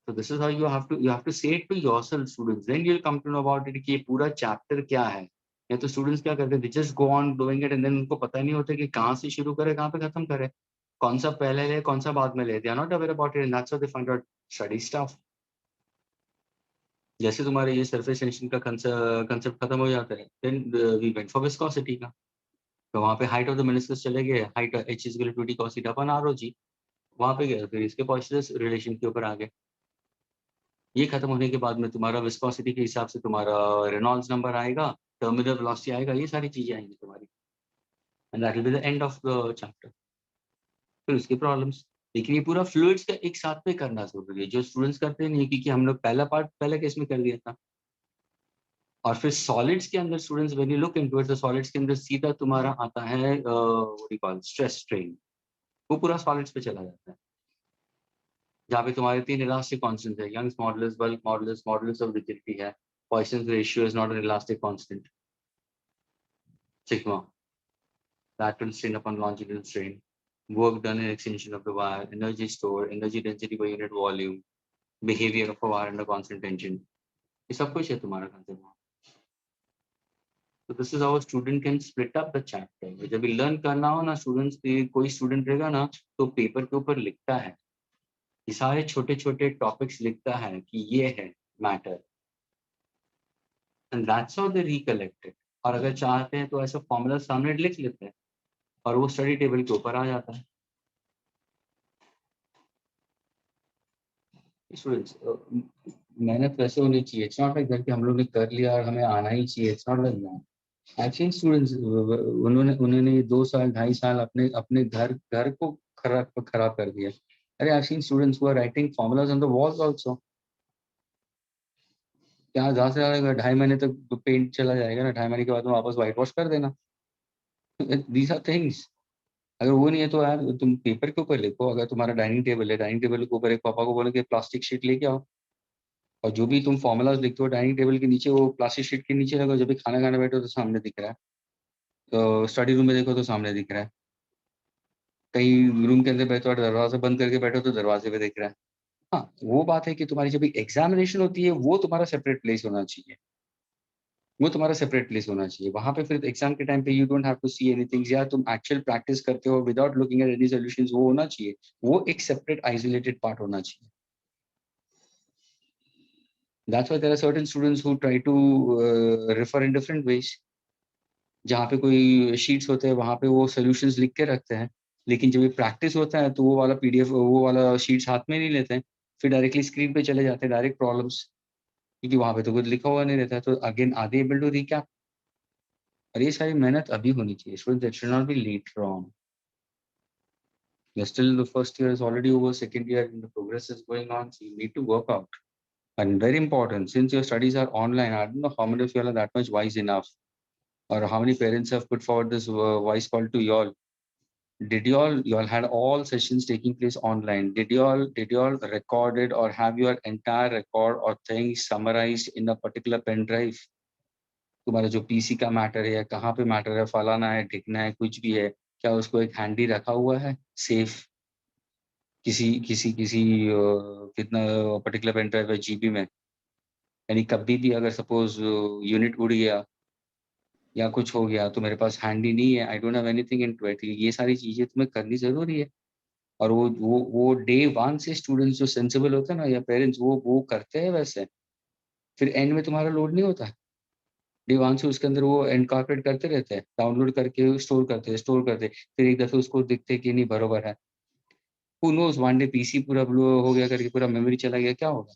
[SPEAKER 1] So this is how you have to say it to yourself, students. Then you'll come to know about it कि ये पूरा चैप्टर क्या है. या तो स्टूडेंट्स क्या करते हैं, they just go on doing it and then उनको पता नहीं होता कि कहाँ से शुरू करे, कहाँ पे खत्म करे, कौन सा पहले ले, कौन सा बाद में ले. They are not aware about it and that's how they find out study stuff. जैसे तुम्हारे ये सरफेस टेंशन का कंसेप्ट खत्म हो जाता है, then we went for viscosity का. तो वहाँ पे हाइट ऑफ द मेनिस्कस चले गए, height h is equal to 2t cos theta upon ROG. वहाँ पे गए, फिर इसके पॉइसनस रिलेशन के ऊपर आ गए. ये खत्म होने के बाद में तुम्हारा विस्कोसिटी के हिसाब से तुम्हारा रेनॉल्ड्स नंबर आएगा, टर्मिनल वेलोसिटी आएगा, ये सारी चीजें आएंगी तुम्हारी. And that will be the end of the chapter. फिर उसकी प्रॉब्लम्स. लेकिन ये पूरा फ्लूइड्स का एक साथ पे करना जरूरी है, जो स्टूडेंट्स करते नहीं, क्योंकि हम लोग पहला पार्ट पहले केस में कर दिया था. और फिर सॉलिड्स के अंदर students when you look into it, the solids के अंदर सीधा तुम्हारा आता है what you call stress strain. वो पूरा सॉलिड्स पे चला जाता है, जहाँ पे तुम्हारे 3 इलास्टिक कांस्टेंट है, Young's modulus, bulk modulus, modulus of rigidity है. Poisson's ratio is not an elastic constant. Sigma, lateral strain upon longitudinal strain, work done in extension of the wire, energy stored, energy density by unit volume, behavior of a wire under constant tension. ये सब कुछ है तुम्हारा concept. So this is how a student can split up the chapter. जब भी learn करना हो ना students, कोई student रहेगा ना तो पेपर के ऊपर लिखता है, ये सारे छोटे छोटे टॉपिक्स लिखता है कि ये है matter, and that's how they recollect it. और अगर चाहते हैं तो ऐसा फॉर्मूला सामने लिख लेते हैं और वो स्टडी टेबल के ऊपर आ जाता है. स्टूडेंट्स, मेहनत वैसे होनी चाहिए. इट्स नॉट लाइक दैट कि हम लोग ने कर लिया और हमें आना ही चाहिए. It's not like that. I seen students, उन्होंने 2 साल 2.5 साल अपने अपने घर को खराब कर दिया. अरे I seen students who are writing formulas on the walls also. क्या ज्यादा से ज्यादा 2.5 महीने तक पेंट चला जाएगा ना, 2.5 महीने के बाद में वापस व्हाइट वॉश कर देना. These are things. अगर वो नहीं है तो यार तुम पेपर के ऊपर लिखो। अगर तुम्हारा डाइनिंग टेबल है, डाइनिंग टेबल के ऊपर एक पापा को बोलो कि प्लास्टिक शीट लेके आओ, और जो भी तुम फॉर्मूलाज लिखते हो डाइनिंग टेबल के नीचे वो प्लास्टिक शीट के नीचे लगो। जब भी खाना खाने बैठो तो सामने दिख रहा है, तो स्टडी रूम में देखो तो सामने दिख रहा है, कहीं रूम के अंदर बैठो और दरवाजा बंद करके बैठो तो दरवाजे पे दिख रहा है। हाँ, वो बात है कि तुम्हारी जब एग्जामिनेशन होती है वो तुम्हारा सेपरेट प्लेस होना चाहिए, वो तुम्हारा सेपरेट प्लेस होना चाहिए। वहां पे फिर एग्जाम के टाइम पे you don't have to see anything, या तुम एक्चुअल प्रैक्टिस करते हो without looking at any solutions, वो होना चाहिए। वो एक सेपरेट आइसोलेटेड पार्ट होना चाहिए। That's why there are certain students who try to refer in different ways. जहाँ पे कोई शीट्स होते हैं वहां पे वो सॉल्यूशंस लिख के रखते हैं, लेकिन जब ये प्रैक्टिस होता है तो वो वाला पीडीएफ, वो वाला शीट्स हाथ में नहीं लेते हैं, फिर डायरेक्टली स्क्रीन पे चले जाते हैं, डायरेक्ट प्रॉब्लम्स, क्योंकि वहां पे तो कुछ लिखा हुआ नहीं रहता है। तो again are they able to recap? और ये सारी मेहनत अभी होनी चाहिए students, it should not be later on. Still the first year is already over, second year and the progress is going on, so you need to work out. And very important, since your studies are online, I don't know how many of you are that much wise enough, or how many parents have put forward this voice call to y'all. Did y'all had all sessions taking place online? Did y'all record it, or have your entire record or things summarized in a particular pen drive? तुम्हारा जो PC का matter है, कहाँ पे matter है, फलाना है, ढिकना है, कुछ भी है, क्या उसको एक हैंडी रखा हुआ है सेफ किसी किसी किसी कितना पर्टिकुलर पेन ड्राइव है जीबी में? यानी कभी भी अगर सपोज यूनिट उड़ गया या कुछ हो गया तो मेरे पास हैंडी नहीं है, I don't have anything in to it. ये सारी चीजें तुम्हें करनी जरूरी है। और वो डे वन से स्टूडेंट्स जो सेंसिबल होते हैं ना, या पेरेंट्स, वो करते हैं वैसे, फिर एंड में तुम्हारा लोड नहीं होता। डे वन से उसके अंदर वो इनकॉर्पोरेट करते रहते हैं, डाउनलोड करके स्टोर करते, फिर एक दफे उसको दिखते कि नहीं बरोबर है। Who knows, one day PC पूरा ब्लो हो गया करके पूरा मेमोरी चला गया, क्या होगा?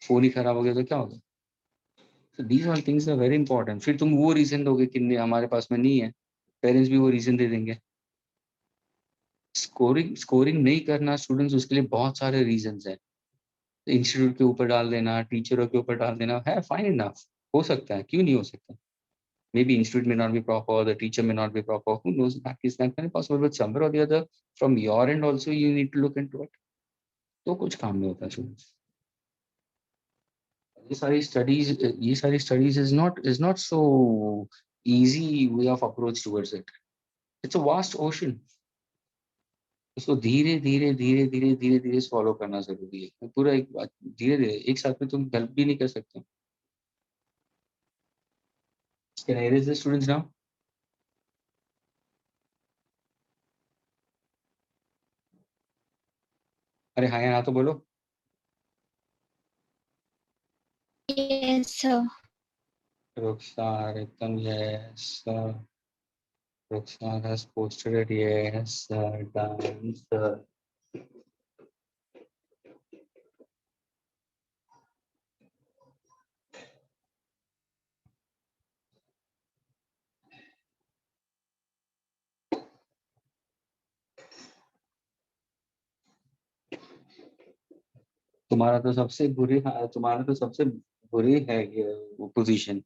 [SPEAKER 1] फोन ही खराब हो गया तो क्या होगा? So these all things are very important. फिर तुम वो रीजन दोगे कि नहीं हमारे पास में नहीं है, पेरेंट्स भी वो रीजन दे देंगे। स्कोरिंग स्कोरिंग नहीं करना स्टूडेंट्स, उसके लिए बहुत सारे रीजंस हैं। इंस्टीट्यूट के ऊपर डाल देना, टीचरों के ऊपर डाल देना है फाइन इनफ, हो सकता है, क्यों नहीं हो सकता? Maybe institute may not be proper, the teacher may not be proper, who knows, that can be possible, but somewhere or the other from your end also you need to look into it. तो कुछ काम नहीं होता students. ये सारी studies is not so easy way of approach towards it. It's a vast ocean. इसको धीरे धीरे धीरे धीरे धीरे धीरे फॉलो करना जरूरी है। पूरा एक बात धीरे धीरे, एक साथ में तुम हेल्प भी नहीं कर सकते। Can I erase the students now? अरे हाँ या ना तो बोलो।
[SPEAKER 3] Yes, sir.
[SPEAKER 1] Ruxar, Ekdam, yes. Ruxar has posted it, yes. Done, sir. तुम्हारा तो सबसे बुरी है ये पोजीशन,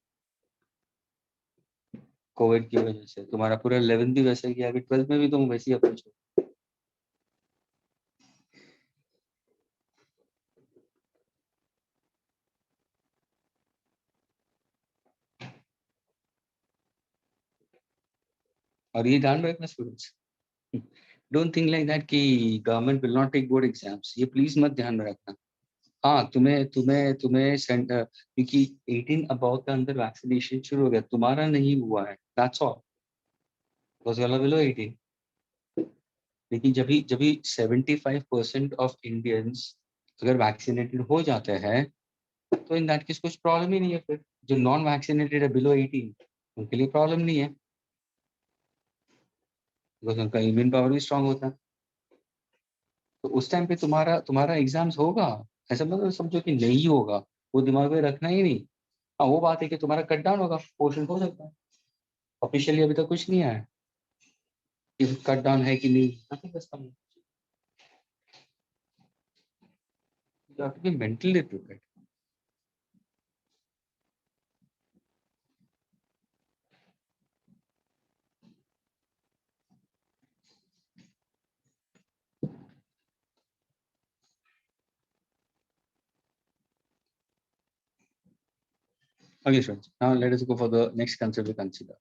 [SPEAKER 1] कोविड की वजह से। तुम्हारा पूरा 11th भी वैसे किया, अभी 12th में भी तुम वैसे ही अप्रोच हो। और ये ध्यान रखना students, don't think like that कि government will not take board exams, ये प्लीज मत ध्यान में रखना। हाँ, तुम्हें तुम्हें तुम्हें सेंटर, क्योंकि 18 अबाउ के अंदर वैक्सीनेशन शुरू हो गया, तुम्हारा नहीं हुआ है, that's all, because you are below 18। लेकिन जब भी 75% ऑफ इंडियंस अगर वैक्सीनेटेड हो जाते हैं तो इन दैट केस कुछ प्रॉब्लम ही नहीं है। फिर जो नॉन वैक्सीनेटेड है बिलो 18, उनके लिए प्रॉब्लम नहीं है, बिकॉज उनका इम्यून पावर भी स्ट्रांग होता है। तो उस टाइम पे तुम्हारा तुम्हारा एग्जाम्स होगा, ऐसा मतलब समझो कि नहीं होगा, वो दिमाग में रखना ही नहीं। हाँ, वो बात है कि तुम्हारा कट डाउन होगा, पोर्शन हो सकता है। ऑफिशियली अभी तक कुछ नहीं आया कि कट डाउन है कि नहीं, nothing has come. You have to be mentally prepared. Okay, students. Now let us go for the next concept we consider.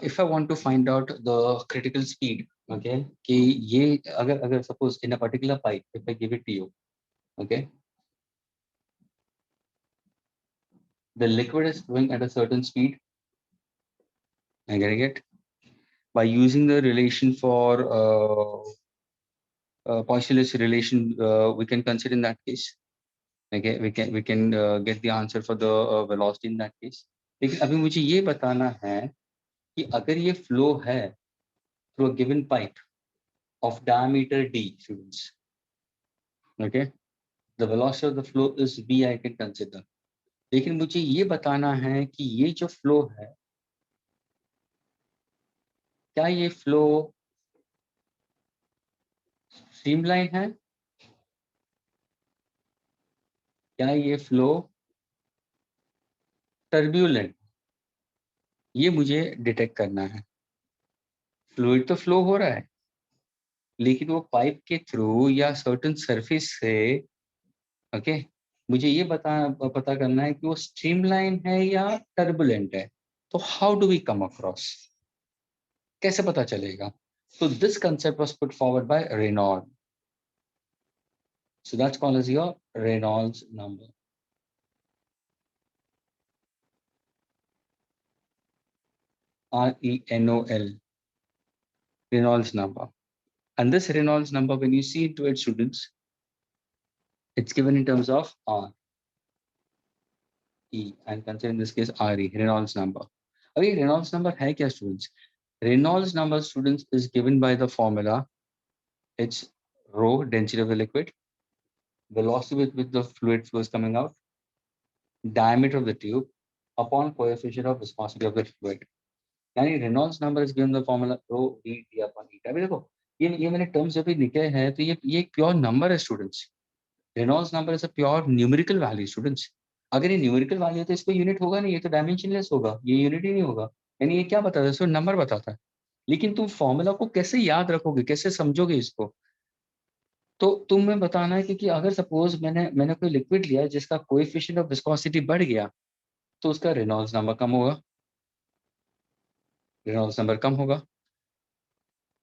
[SPEAKER 1] If I want to find out the critical speed, okay, कि ये अगर suppose in a particular pipe, if I give it to you, okay, the liquid is flowing at a certain speed. I get it by using the relation for Poiseuille's relation. We can consider in that case. Okay, we can get the answer for the velocity in that case. लेकिन अभी मुझे ये बताना है कि अगर ये flow है through a given pipe of diameter d, students. Okay, the velocity of the flow is v. I can consider. लेकिन मुझे ये बताना है कि ये जो flow है, क्या ये flow streamline है, क्या ये flow turbulent, ये मुझे डिटेक्ट करना है. फ्लूइड तो फ्लो हो रहा है, लेकिन वो पाइप के थ्रू या सर्टेन सरफेस से, ओके, मुझे ये पता करना है कि वो स्ट्रीमलाइन है या टर्बुलेंट है. तो how do we come across, कैसे पता चलेगा? So this concept was put forward by Reynolds. So that's called as your Reynolds number. RENOL, Reynolds number. And this Reynolds number, when you see into it, students, it's given in terms of R, E, and consider in this case RE, Reynolds number. Okay, Reynolds number hai kya, students? Reynolds number, students, is given by the formula. It's rho, density of the liquid, velocity with which the fluid flow is coming out, diameter of the tube, upon coefficient of viscosity of the fluid. यानी Reynolds number is given the formula rho D T upon eta. अभी देखो ये मैंने terms जब भी निकले हैं तो ये एक प्योर नंबर है students. Reynolds number is a pure numerical value students. अगर ये न्यूमेरिकल वैल्यू है तो इसको यूनिट होगा नहीं, ये तो डायमेंशनलेस होगा, ये यूनिट ही नहीं होगा. यानी ये क्या बताता है? इसको नंबर बताता है. लेकिन तुम फॉर्मूला को कैसे याद रखोगे, कैसे समझोगे इसको? तो तुम्हें बताना है कि अगर सपोज मैंने कोई लिक्विड लिया जिसका कोएफिशिएंट ऑफ विस्कोसिटी बढ़ गया तो उसका रेनॉल्ड्स नंबर कम होगा, रेनॉल्ड्स नंबर कम होगा.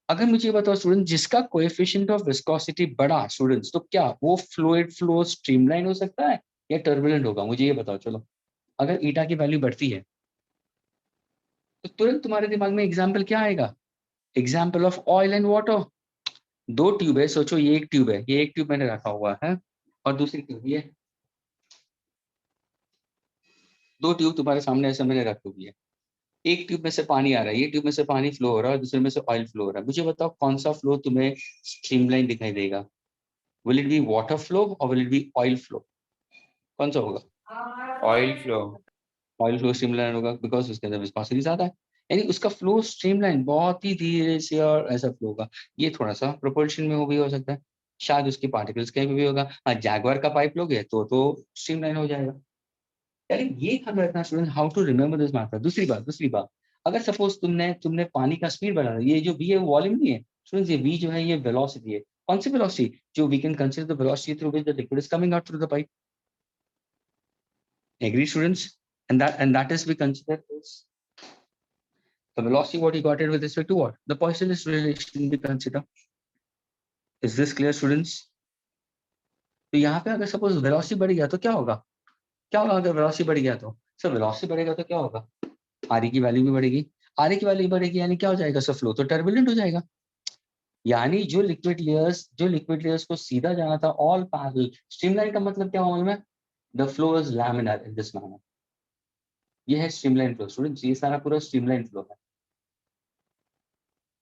[SPEAKER 1] अगर मुझे बताओ स्टूडेंट, जिसका कोएफिशिएंट ऑफ विस्कोसिटी बढ़ा स्टूडेंट्स, तो क्या वो फ्लूइड फ्लो स्ट्रीमलाइन हो सकता है या टर्बुलेंट होगा? मुझे ये बताओ. चलो, अगर ईटा की वैल्यू बढ़ती है तो तुरंत तुम्हारे दिमाग में एग्जांपल क्या आएगा? Example of oil and water. दो ट्यूब है, सोचो ये एक ट्यूब है, ये एक ट्यूब मैंने रखा हुआ है और दूसरी ट्यूब ये, दो ट्यूब तुम्हारे सामने ऐसे मैंने रखी हुई है. एक ट्यूब में से पानी आ रहा है, ये ट्यूब में से पानी फ्लो हो रहा है, दूसरे में से ऑयल फ्लो हो रहा है. मुझे बताओ कौन सा फ्लो तुम्हें स्ट्रीमलाइन दिखाई देगा? Will it be water flow और will it be oil flow? कौन सा होगा?
[SPEAKER 2] Oil flow.
[SPEAKER 1] Oil flow streamline होगा बिकॉज उसके अंदर विस्कोसिटी ज्यादा है. यानी उसका फ्लो स्ट्रीमलाइन बहुत ही धीरे से और ऐसा फ्लो होगा. ये थोड़ा सा प्रोपोर्शन में भी हो सकता है, शायद उसके पार्टिकल्स कहीं भी होगा. हाँ, जैगवार का पाइप लोगे तो स्ट्रीमलाइन हो जाएगा. यानी ये याद रखना student, how to remember this method. दूसरी बात, अगर सपोज तुमने पानी का स्पीड बढ़ा, ये जो v है वो वॉल्यूम नहीं है स्टूडेंट्स, ये v जो है ये वेलोसिटी है. कौन सी वेलोसिटी? जो we can consider the velocity through which the liquid is coming out through the pipe. Agree students? and that is we consider is the velocity what you got it with respect to what? The Poiseuille's relation we consider. Is this clear students? तो यहाँ पे अगर suppose velocity बढ़ गया तो क्या होगा? क्या होगा अगर वेलोसिटी बढ़ गया तो? सर वेलोसिटी बढ़ेगा तो क्या होगा? आर की वैल्यू भी बढ़ेगी. आर की वैल्यू बढ़ेगी यानी क्या हो जाएगा? सर फ्लो तो टर्बुलेंट हो जाएगा. यानी जो लिक्विड लेयर्स को सीधा जाना था ऑल पैरेलल. स्ट्रीमलाइन का मतलब क्या हुआ? में the flow is laminar in this manner. ये है स्ट्रीमलाइन फ्लो स्टूडेंट्स, ये सारा पूरा स्ट्रीमलाइन फ्लो है.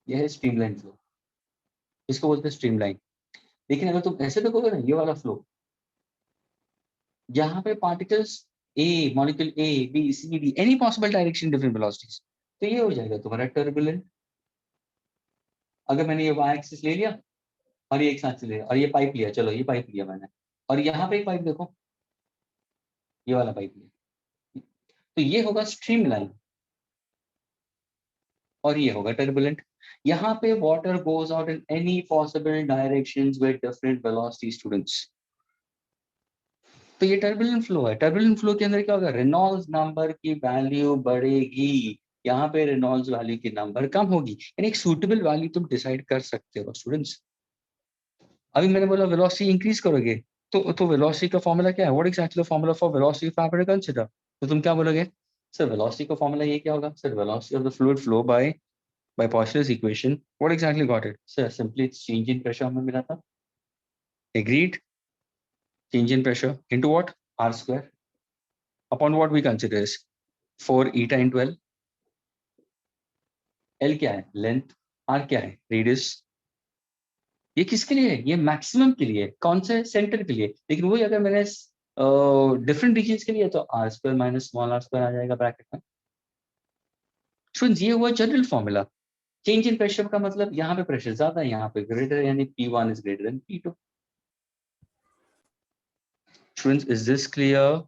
[SPEAKER 1] ये है स्ट्रीमलाइन फ्लो, इसको बोलते हैं स्ट्रीमलाइन. लेकिन अगर तुम ऐसे देखोगे ना, ये वाला फ्लो जहां पे particles A, molecule A, B, C, D, any possible direction, different velocities, तो ये हो जाएगा तुम्हारा टर्बुलेंट. अगर मैंने ये वाई एक्सिस ले लिया और ये एक साथ ले लिया और ये पाइप लिया, चलो ये पाइप लिया मैंने, और यहाँ पे एक पाइप देखो, ये वाला पाइप लिया, तो ये होगा स्ट्रीमलाइन और ये होगा टर्बुलेंट. यहाँ पे water goes out in any possible directions with different velocity students. तो ये टर्बुलेंट फ्लो है। टर्बुलेंट फ्लो के अंदर क्या होगा, रेनॉल्ड्स नंबर की वैल्यू बढ़ेगी, यहाँ पे रेनॉल्ड्स वैल्यू की नंबर कम होगी। यानी एक सूटेबल वैल्यू तुम डिसाइड कर सकते हो स्टूडेंट्स। अभी मैंने बोला वेलोसिटी इंक्रीज करोगे, तो वेलोसिटी का फॉर्मूला क्या है, what actually the formula for velocity of air consider, तो तुम क्या बोलोगे सर, वेलोसिटी का फॉर्मूला ये क्या होगा sir, velocity of the fluid flow by Poiseuille's equation. What exactly got it? Sir, simply it's change in pressure हमें मिला था. Agreed. Change in pressure into what? R square. Upon what we consider is 4 eta into L. L क्या है? Length. R क्या है? Radius. ये किसके लिए है? ये मैक्सिमम के लिए, कौन से सेंटर के लिए? लेकिन वही अगर मैंने डिफरेंट रीजन्स के लिए तो R square minus small r square आ जाएगा ब्रैकेट में. स्टूडेंट्स ये हुआ general formula. Change in pressure का मतलब यहाँ पे प्रेशर ज्यादा है, यहाँ पे ग्रेटर, यानी P1 is greater than P2. Students, is this clear?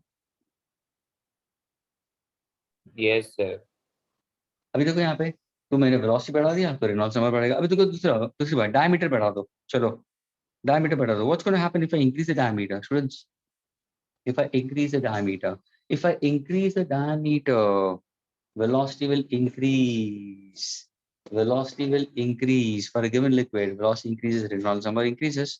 [SPEAKER 2] Yes, sir.
[SPEAKER 1] अभी देखो यहाँ पे तो मैंने वेलोसिटी बढ़ा दिया तो रेनॉल्ड्स नंबर बढ़ेगा. अभी देखो दूसरी बात, डायमीटर बढ़ा दो. चलो डायमीटर बढ़ा दो. What's gonna happen if I increase the diameter students? If I increase the diameter, if I increase the diameter, velocity will increase. Velocity will increase for a given liquid. Velocity increases, Reynolds number increases.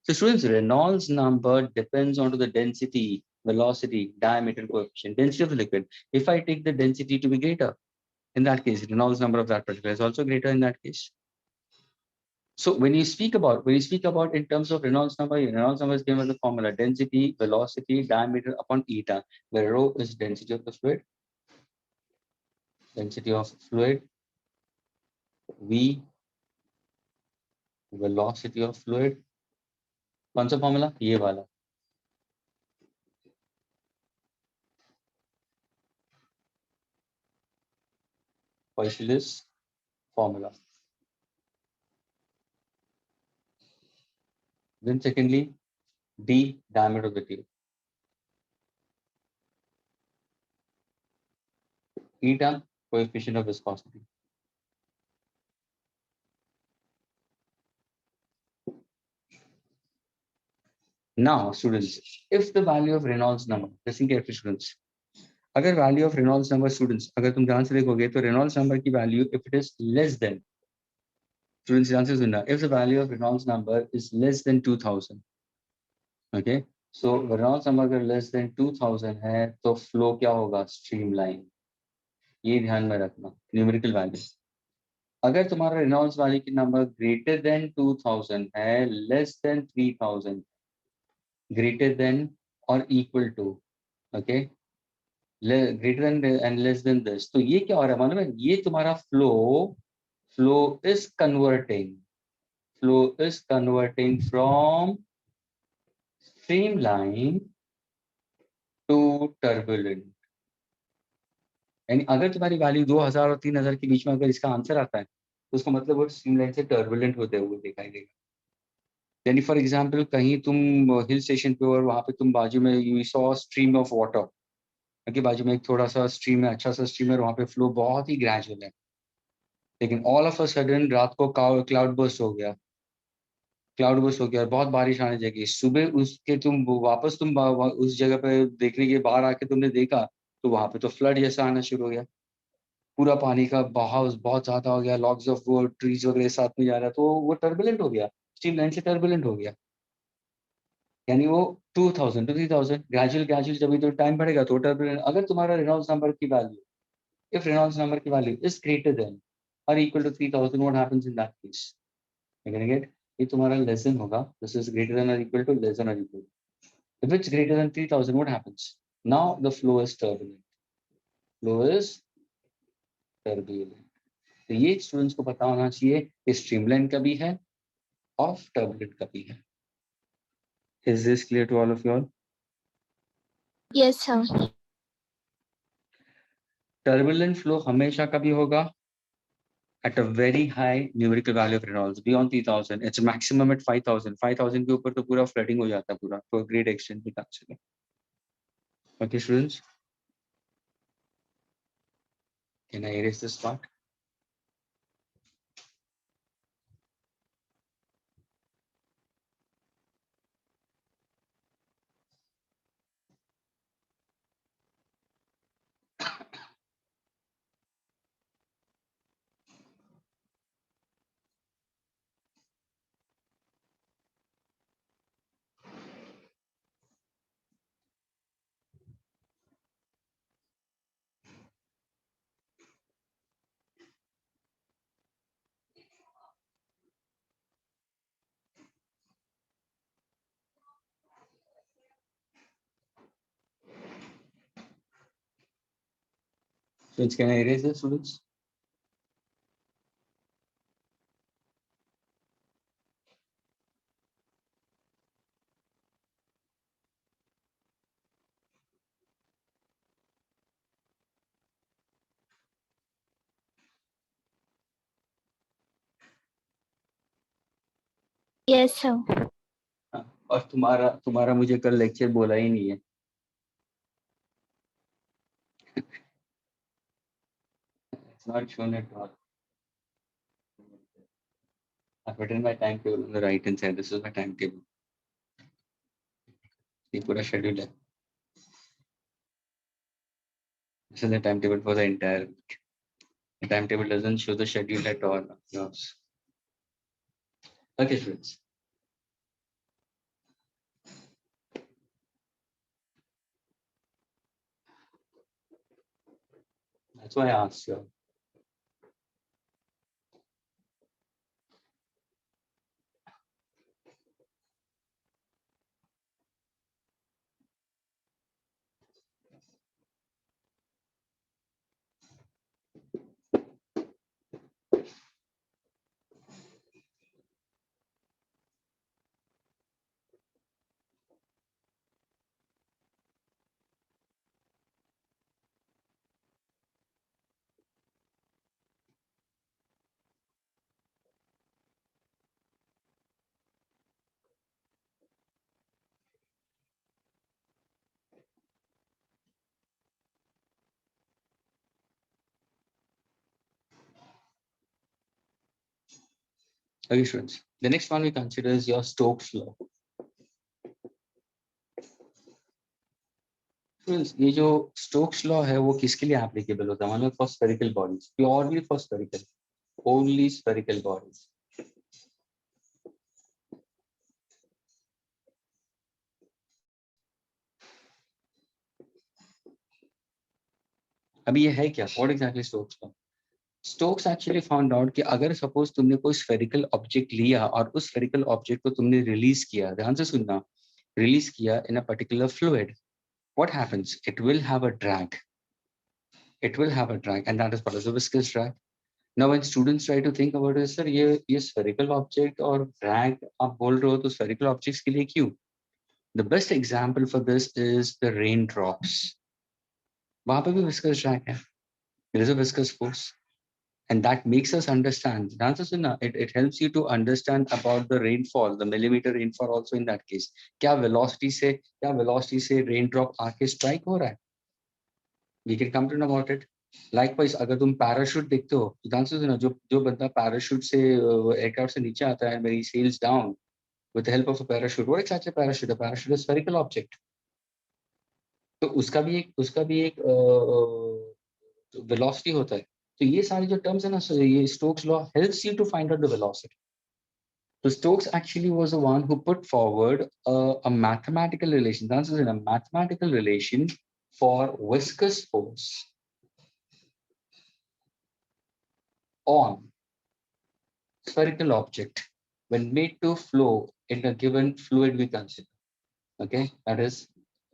[SPEAKER 1] So students, Reynolds number depends on the density, velocity, diameter coefficient, density of the liquid. If I take the density to be greater, in that case, Reynolds number of that particular is also greater in that case. So when you speak about in terms of Reynolds number is given as the formula density, velocity, diameter upon eta, where rho is density of the fluid, V velocity of fluid. कौन सा formula? ये वाला. Poiseuille's formula. Then secondly, D, diameter of the tube. Eta, coefficient of viscosity. Now, students, if the value of Reynolds number, listen carefully, students. अगर value of Reynolds number, students, अगर तुम ध्यान से देखोगे तो Reynolds number की value, if it is less than, students ध्यान से सुनना, if the value of Reynolds number is less than 2000, okay, so Reynolds number अगर less than 2000 है तो flow क्या होगा? Streamline. ये ध्यान में रखना, न्यूमेरिकल वैल्यू. अगर तुम्हारा रेनॉल्ड्स वैल्यू की नंबर ग्रेटर देन 2000 है, लेस देन 3000, ग्रेटर देन और equal to, okay, greater than and less than this, तो ये क्या हो रहा है मालूम है? ये तुम्हारा flow is converting from streamline to turbulent. यानी अगर तुम्हारी वैल्यू 2000 और 3000 के बीच में अगर इसका आंसर आता है तो उसका मतलब वो स्ट्रीमलाइन से टर्बुलेंट होते हुए दिखाई देगा. यानी फॉर एग्जाम्पल कहीं तुम हिल स्टेशन पे और वहां पे तुम बाजू में you saw stream of water, कि बाजू में एक थोड़ा सा स्ट्रीम है, अच्छा सा स्ट्रीम है, वहां पे फ्लो बहुत ही ग्रेजुअल है. लेकिन ऑल ऑफ अ सडन रात को क्लाउड बर्स्ट हो गया, और बहुत बारिश आने लगी. सुबह उसके तुम वापस तुम उस जगह पे देखने के बाहर आके तुमने देखा तो वहां पे तो फ्लड जैसा आना शुरू हो गया, पूरा पानी का बहाव बहुत ज्यादा हो गया, लॉग्स ऑफ वो ट्रीज वगैरह साथ में जा रहा, तो वो टर्बुलेंट हो गया, स्ट्रीम लाइन से टर्बुलेंट हो गया. यानी वो 2000 to 3000 ग्रेजुअल जब तो टाइम बढ़ेगा तो टर्बुलेंट. अगर तुम्हारा रेनॉल्ड्स नंबर की वैल्यू, इफ रेनॉल्ड्स नंबर की वैल्यू इज ग्रेटर देन और equal to 3000, what happens in that case? You can get, ये तुम्हारा लेस देन होगा, दिस इज ग्रेटर देन और इक्वल टू, लेस देन और equal. If it's greater than 3000, what happens? Now the flow is turbulent. तो ये students को पता होना चाहिए कि स्ट्रीमलाइन का भी है और टर्बुलेंट का भी है. Is this clear to all of you all?
[SPEAKER 3] Yes, sir.
[SPEAKER 1] Turbulent flow हमेशा कभी होगा at a very high numerical value of Reynolds, beyond 3000. It's maximum at 5000. 5000 के ऊपर तो पूरा flooding हो जाता है पूरा, to a great extent we consider. Okay, students. Can I erase this part? Students, can I erase this, students?
[SPEAKER 3] Yes, sir.
[SPEAKER 1] हाँ, और तुम्हारा मुझे कल लेक्चर बोला ही नहीं है. It's not shown at all. I've written my timetable on the right hand side. This is my timetable. ये पूरा schedule है. This is the timetable for the entire week. The timetable doesn't show the schedule at all. Yours. Okay, friends. That's why I asked you. Okay, students. The next one we consider is your Stokes law. Students, ये जो Stokes law है वो किसके लिए applicable होता है? मतलब for spherical bodies, purely for spherical, only spherical bodies. अभी ये है क्या? What exactly Stokes law? Stokes actually found out कि अगर suppose तुमने कोई spherical object लिया और उस spherical object को तुमने release किया, ध्यान से सुनना, release किया in a particular fluid, what happens? It will have a drag. It will have a drag, and that is what is a viscous drag. Now, when students try to think about it, sir, ये spherical object और drag आप बोल रहे हो तो spherical objects के लिए क्यों? The best example for this is the raindrops. वहाँ पे भी viscous drag है. There is a viscous force. And that makes us understand. It helps you to understand about the rainfall, the millimeter rainfall also in that case. क्या velocity से raindrop आके strike हो रहा है? We can come to know about it. Likewise, अगर तुम parachute देखते हो, तो ध्यान से सुनो, जो बंदा parachute से aircraft से नीचे आता है, when he sails down with the help of a parachute. What exactly a parachute? A parachute is a spherical object. तो उसका भी एक velocity होता है. तो ये सारे जो terms है ना, ये Stokes law helps you to find out the velocity. So Stokes actually was the one who put forward a mathematical relation. The answer is a mathematical relation for viscous force on spherical object when made to flow in a given fluid we consider. Okay, that is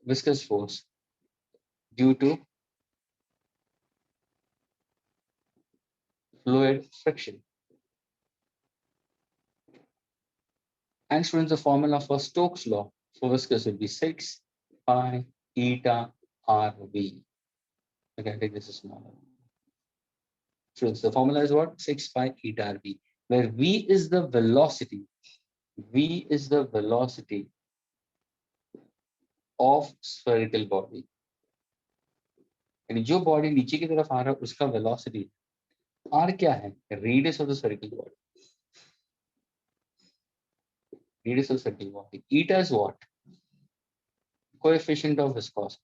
[SPEAKER 1] viscous force due to fluid friction. And students, the formula for Stokes law for viscous would be 6 pi eta RV. Okay, I think this is smaller. Students, the formula is what? 6 pi eta RV, where V is the velocity. V is the velocity of spherical body. यानी जो body नीचे की तरफ आ रहा है उसका velocity. R क्या है? Radius of the spherical body. Radius of spherical body. Eta is what? Coefficient of viscosity.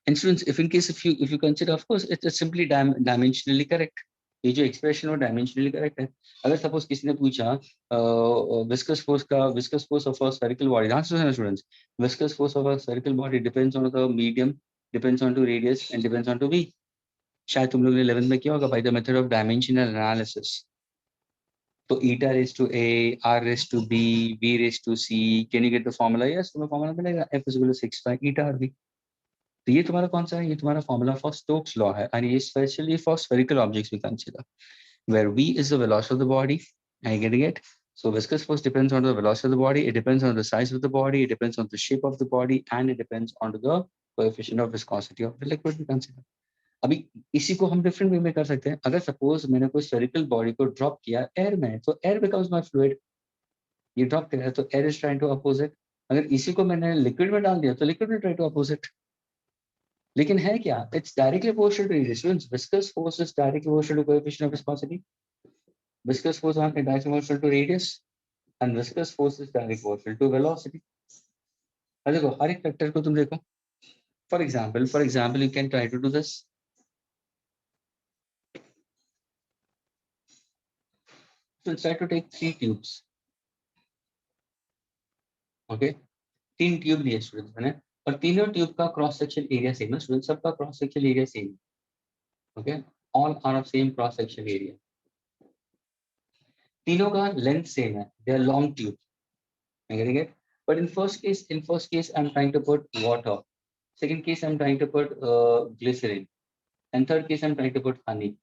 [SPEAKER 1] And students, if you consider, of course, it's simply dimensionally correct. ये जो expression वो dimensionally correct है. अगर suppose किसी ने पूछा viscous force of a spherical body, the answer is students, viscous force of a spherical body depends on the medium, depends on to radius, and depends on to V. शायद तुम लोग ने 11th में किया होगा by the method of dimensional analysis. तो eta raised to a, r raised to b, v raised to c. Can you get the formula? Yes, तुम्हें formula मिलेगा F is equal to 6 by eta rv. तो ये तुम्हारा कौन सा है? ये तुम्हारा फॉर्मूला फॉर स्टोक्स लॉ है, and ये specially for spherical objects we consider, where v is the velocity of the body. Are you getting it? So viscous force depends on the velocity of the body, it depends on the size of the body, it depends on the shape of the body, and it depends on the coefficient of viscosity of the liquid we consider. अभी इसी को हम different way में कर सकते हैं. अगर suppose मैंने कोई स्फेरिकल बॉडी को ड्रॉप किया एयर में, तो एयर बिकम्स माय फ्लूइड. ये ड्रॉप किया है तो air is trying to oppose it. अगर इसी को मैंने लिक्विड में डाल दिया तो liquid will try to oppose it. लेकिन है क्या? It's directly proportional to radius. Viscous force is directly proportional to coefficient of viscosity. Viscous force is directly proportional to radius and viscous force is directly proportional to velocity. अब देखो हर एक factor को तुम देखो. For example you can try to do this. So let's try to take 3 tubes. Okay, 3 tube लिए students मैंने, और तीनों ट्यूब का क्रॉस सेक्शन एरिया सेम है स्टूडेंट्स. सबका क्रॉस सेक्शन एरिया सेम है. Okay, all are of same cross section area. तीनों का लेंथ सेम है. They are long tube. I getting it? But in first case I'm trying to put water. Second case I'm trying to put glycerin. And third case I'm trying to put honey.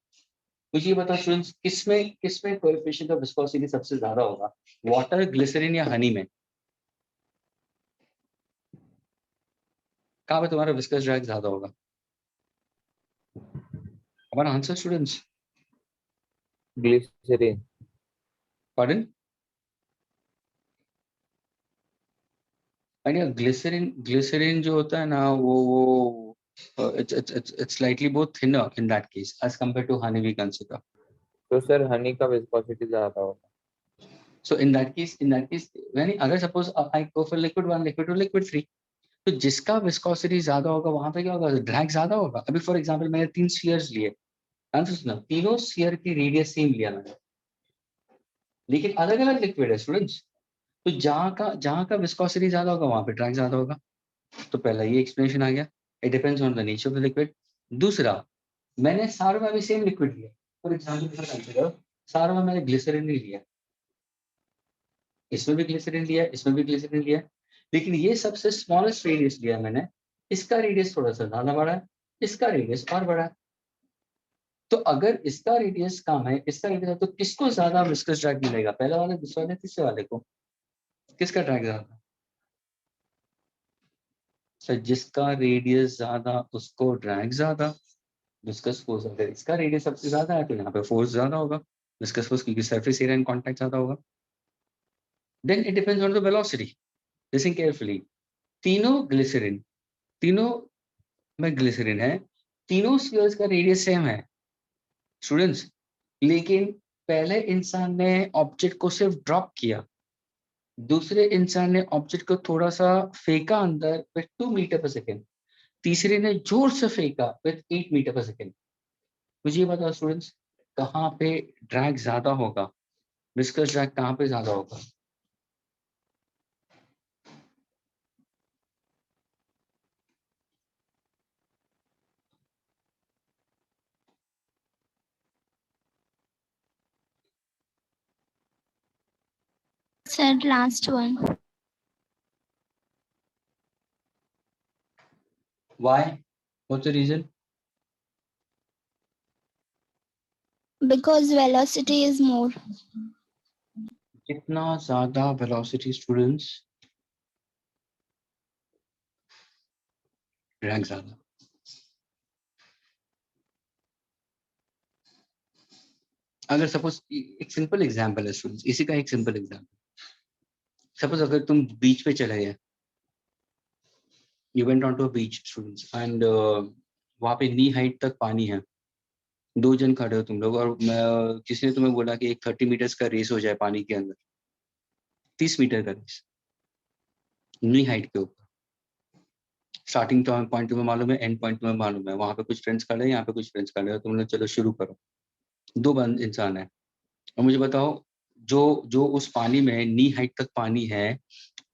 [SPEAKER 1] मुझे ये बताओ students, किसमें coefficient of viscosity सबसे ज्यादा होगा? Water, glycerine या हनी में? कहाँ पे तुम्हारा विस्कस ड्रैग ज्यादा होगा? हमारा आंसर स्टूडेंट्स,
[SPEAKER 2] Glycerin.
[SPEAKER 1] पार्डन? अरे ग्लिसरीन जो होता है ना वो it's slightly more thinner in that case as compared to honey we consider.
[SPEAKER 2] तो सर हनी का विस्कोसिटी ज्यादा होगा.
[SPEAKER 1] So in that case when अगर suppose I go for liquid 1, liquid 2, liquid 3, तो जिसका विस्कोसिटी ज्यादा होगा वहां पे क्या होगा? ड्रैग ज्यादा होगा. अभी फॉर एग्जांपल मैंने 3 स्फीयर्स लिए, आंसर सुना, तीनों स्फीयर की रेडियस सेम लिया मैंने, लेकिन अलग अलग लिक्विड है स्टूडेंट्स. तो जहां का विस्कोसिटी ज्यादा होगा वहां पे ड्रैग ज्यादा होगा. तो पहला ये एक्सप्लेनेशन आ गया. It depends on the nature of the liquid. दूसरा, मैंने सारों में भी सेम लिक्विड लिया. फॉर एग्जांपल सारों में मैंने ग्लिसरीन नहीं लिया, इसमें भी ग्लिसरीन लिया, इसमें भी ग्लिसरीन लिया, लेकिन ये सबसे स्मॉलेस्ट रेडियस लिया मैंने. इसका रेडियस थोड़ा सा ज्यादा बड़ा है, इसका रेडियस और बड़ा है. तो अगर इसका रेडियस कम है, इसका रेडियस, तो किसको ज्यादा विस्कस ड्रैग मिलेगा? पहले वाले, दूसरे वाले, तीसरे वाले को? किसका ड्रैग ज्यादा? तो जिसका रेडियस ज्यादा उसको ड्रैग ज्यादा. विस्कस फोर्स, अगर इसका रेडियस सबसे ज्यादा है तो यहाँ पे फोर्स ज्यादा होगा. विस्कस फोर्स क्योंकि सरफेस एरिया इन कांटेक्ट ज्यादा होगा. Then it depends on the velocity. Listen carefully. तीनों में ग्लिसरीन है, तीनों स्फीयर्स का रेडियस सेम है स्टूडेंट्स, लेकिन पहले इंसान ने ऑब्जेक्ट को सिर्फ ड्रॉप किया, दूसरे इंसान ने ऑब्जेक्ट को थोड़ा सा फेंका अंदर विद 2 मीटर पर सेकेंड, तीसरे ने जोर से फेंका विद 8 मीटर पर सेकेंड. मुझे ये बताओ स्टूडेंट्स, कहाँ पे ड्रैग ज्यादा होगा? विस्कस ड्रैग कहाँ पे ज्यादा होगा?
[SPEAKER 3] Sir, last one.
[SPEAKER 1] Why? What's the reason?
[SPEAKER 3] Because velocity is more.
[SPEAKER 1] जितना ज्यादा वेलोसिटी स्टूडेंट्स, ड्रैग ज्यादा. अगर सपोज एक सिंपल एग्जांपल है स्टूडेंट्स, इसी का एक सिंपल एग्जांपल. सपोज अगर तुम बीच पे चले गए, you went on to a beach students, and वहां पे नी हाइट तक पानी है, 2 जन खड़े हो तुम लोग, और किसी ने तुम्हें बोला कि एक 30 मीटर्स का रेस हो जाए पानी के अंदर, 30 मीटर का रेस नी हाइट के ऊपर. स्टार्टिंग पॉइंट तुम्हें मालूम है, एंड पॉइंट तुम्हें मालूम है, वहां पे कुछ फ्रेंड्स खड़े हैं, यहाँ पे कुछ फ्रेंड्स खड़े हैं, तुमने चलो शुरू करो. 2 इंसान है, और मुझे बताओ जो उस पानी में नी हाइट तक पानी है,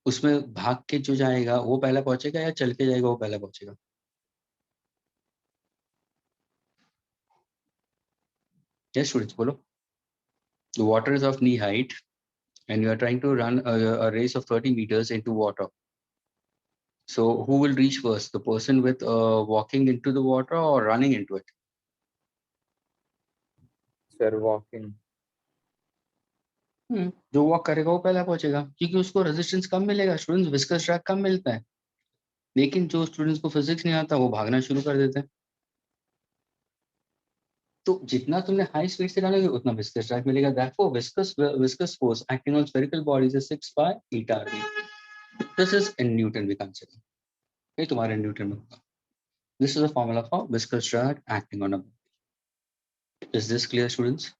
[SPEAKER 1] उसमें भाग के जो जाएगा वो पहले पहुंचेगा या चल के जाएगा वो पहले पहुंचेगा? क्या स्टूडेंट्स बोलो? The water is of knee height, and you are trying to run a race of 30 meters into water. So who will reach first? The person with walking into the water or running into it?
[SPEAKER 2] Sir, walking.
[SPEAKER 1] जो walk करेगा वो पहला पहुंचेगा, क्योंकि उसको resistance कम मिलेगा। Students, viscous drag कम मिलता है, लेकिन जो स्टूडेंट्स को फिजिक्स नहीं आता वो भागना शुरू कर देते हैं। तो जितना तुमने हाई स्पीड से डालोगे उतना विस्कस ड्रैग मिलेगा। Therefore, viscous force acting on spherical bodies is 6 by eta r. This is in Newton we consider. ये तुम्हारे न्यूटन में होगा। This is a formula for viscous drag acting on a body. Is this clear, students?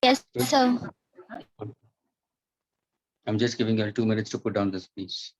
[SPEAKER 3] Yes, sir.
[SPEAKER 1] I'm just giving you 2 minutes to put down this piece.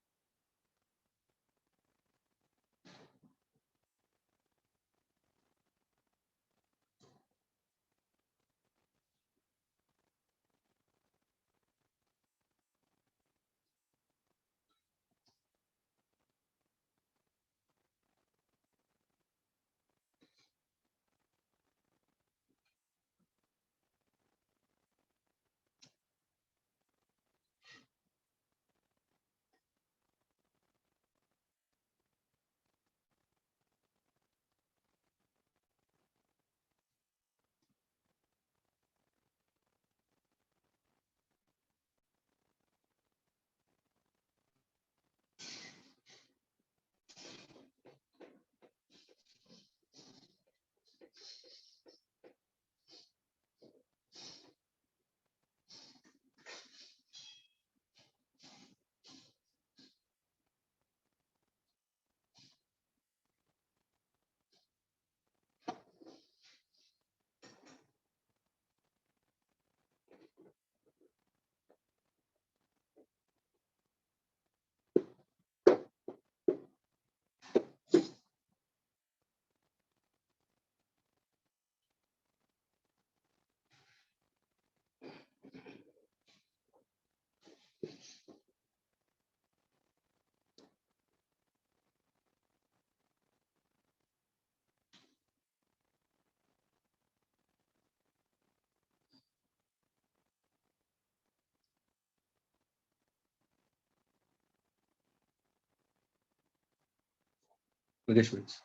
[SPEAKER 1] Okay, students.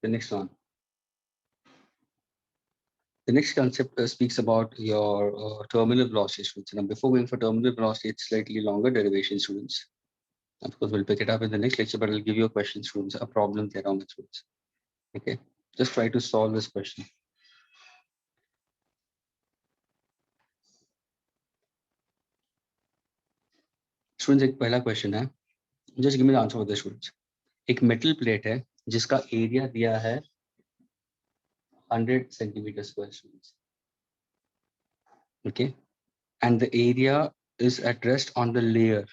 [SPEAKER 1] The next one. The next concept speaks about your terminal velocity, students. Now, before going for terminal velocity, it's slightly longer derivation, students. Of course, we'll pick it up in the next lecture, but I'll give you a question, students, a problem there on it, students. Okay, just try to solve this question. Students, एक पहला question है. Just give me the answer for this, students. एक metal plate है जिसका area दिया है 100 centimeter square, students. Okay, and the area is at rest on the layer.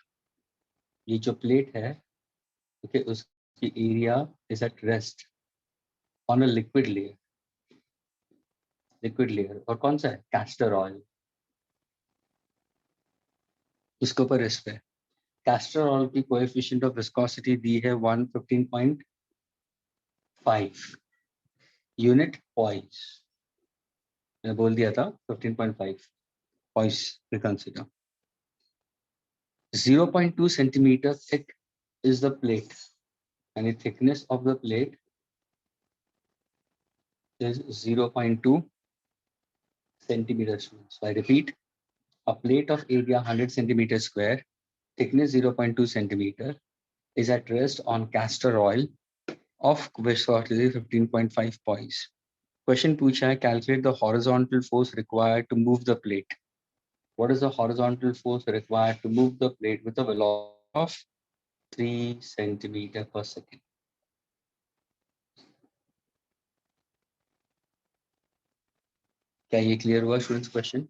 [SPEAKER 1] ये जो plate है, okay, उसकी area is at rest on a liquid layer. Liquid layer और कौन सा है? Castor oil. इसके ऊपर रेस्ट है. Castor oil की coefficient of viscosity दी है 115.5 unit poise. मैंने बोल दिया था 15.5 poise we consider. 0.2 centimeter thick is the plate, and the thickness of the plate is 0.2 centimeters. So I repeat, a plate of area 100 centimeters square, thickness 0.2 centimeter, is at rest on castor oil of viscosity 15.5 poise. Question पूछा है, calculate the horizontal force required to move the plate. What is the horizontal force required to move the plate with a velocity of 3 centimeter per second? क्या ये clear हुआ students question?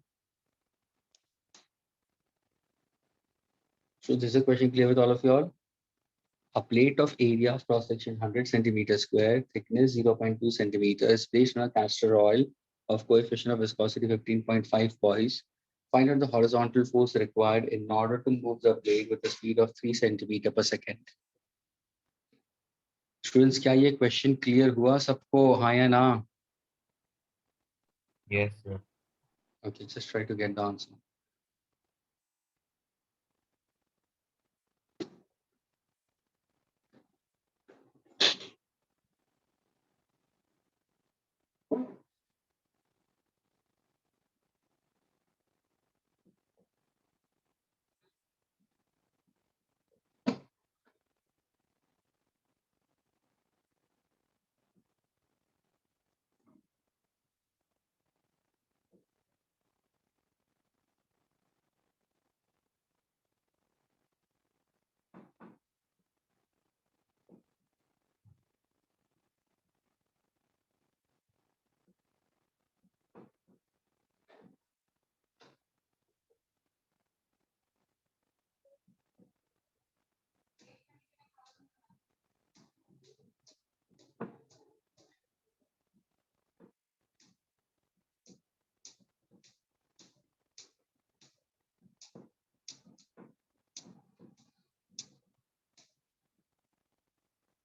[SPEAKER 1] So this is a question clear with all of you all? A plate of area of cross section 100 centimeter square, thickness 0.2 centimeter, is placed on a castor oil of coefficient of viscosity 15.5 poise. Find out the horizontal force required in order to move the plate with a speed of 3 centimeter per second. Students क्या ये question clear हुआ सबको, हाँ या ना?
[SPEAKER 2] Yes, sir.
[SPEAKER 1] Okay, just try to get the answer.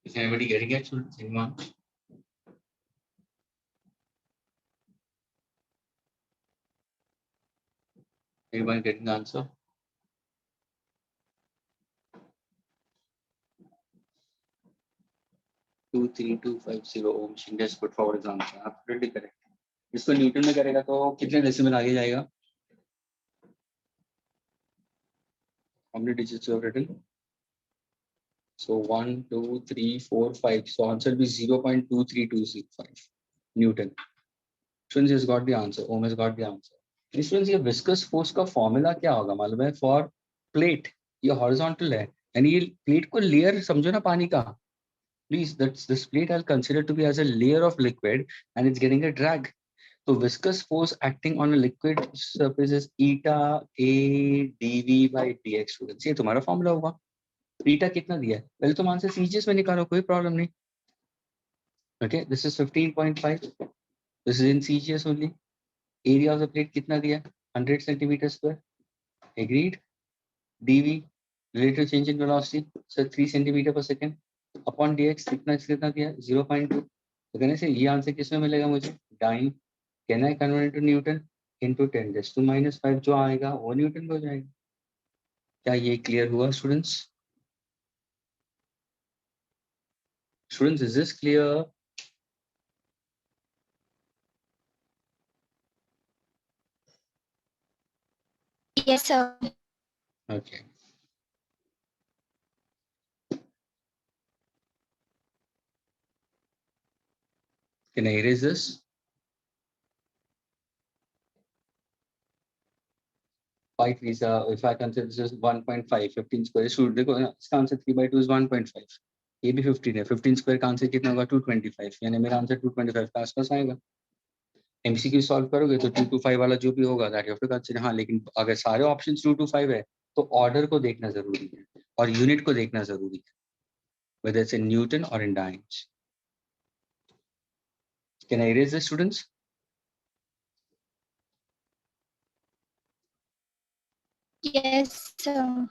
[SPEAKER 1] Is anybody getting it, students? Anyone? Anyone getting the answer? 23250 ohm. Shingles put forward his answer. Absolutely correct. इसको Newton में करेगा तो कितने डेसिमल आगे जाएगा? How many digits you have written? So 1, 2, 3, 4, 5. So answer will be 0.23205 Newton. Students has got the answer. Ohm has got the answer. Students, ये viscous force का formula क्या होगा मालूम है? For plate ये horizontal है, यानी ये plate को layer समझो ना पानी का. Please, this plate I'll consider to be as a layer of liquid and it's getting a drag. So viscous force acting on a liquid surface is eta a dv by dx. Students, ये तुम्हारा formula होगा. Eta कितना दिया है? पहले तुम answer CGS में निकालो, कोई प्रॉब्लम नहीं. Okay, this is 15.5. This is in CGS only. Area of the plate कितना दिया? 100 centimeters square. Agreed. dv relative change in velocity, so 3 centimeter per second. Upon dx कितना दिया? 0.2. तो कहने से ये आंसर किसमें मिलेगा मुझे? Dyne. Can I convert it to Newton? Into 10 raised to -5 जो आएगा वो न्यूटन में हो जाएगा. क्या ये क्लियर हुआ students? Students, is this clear?
[SPEAKER 3] Yes, sir.
[SPEAKER 1] Okay. Can I erase this? 5 is, if I consider this is 1.5, 15 square. So देखो ना, इसका आंसर 3/2 is 1.5. ये भी 15 है. 15 स्क्वायर का आंसर कितना होगा? 225. यानी मेरा आंसर 225 के आसपास आएगा. MCQ सॉल्व करोगे तो 225 वाला जो भी होगा that you have to consider. हाँ, लेकिन अगर सारे ऑप्शंस 225 है तो ऑर्डर को देखना जरूरी है और यूनिट को देखना जरूरी है, whether it's in Newton or in dynes. Can I erase this, students?
[SPEAKER 3] Yes, sir.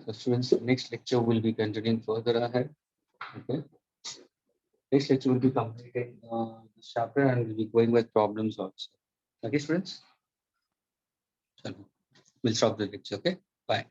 [SPEAKER 1] So students, next lecture will be continuing further ahead. Okay. Next lecture will be completing this chapter and we'll be going with problems also. Okay, students? So we'll stop the lecture. Okay. Bye.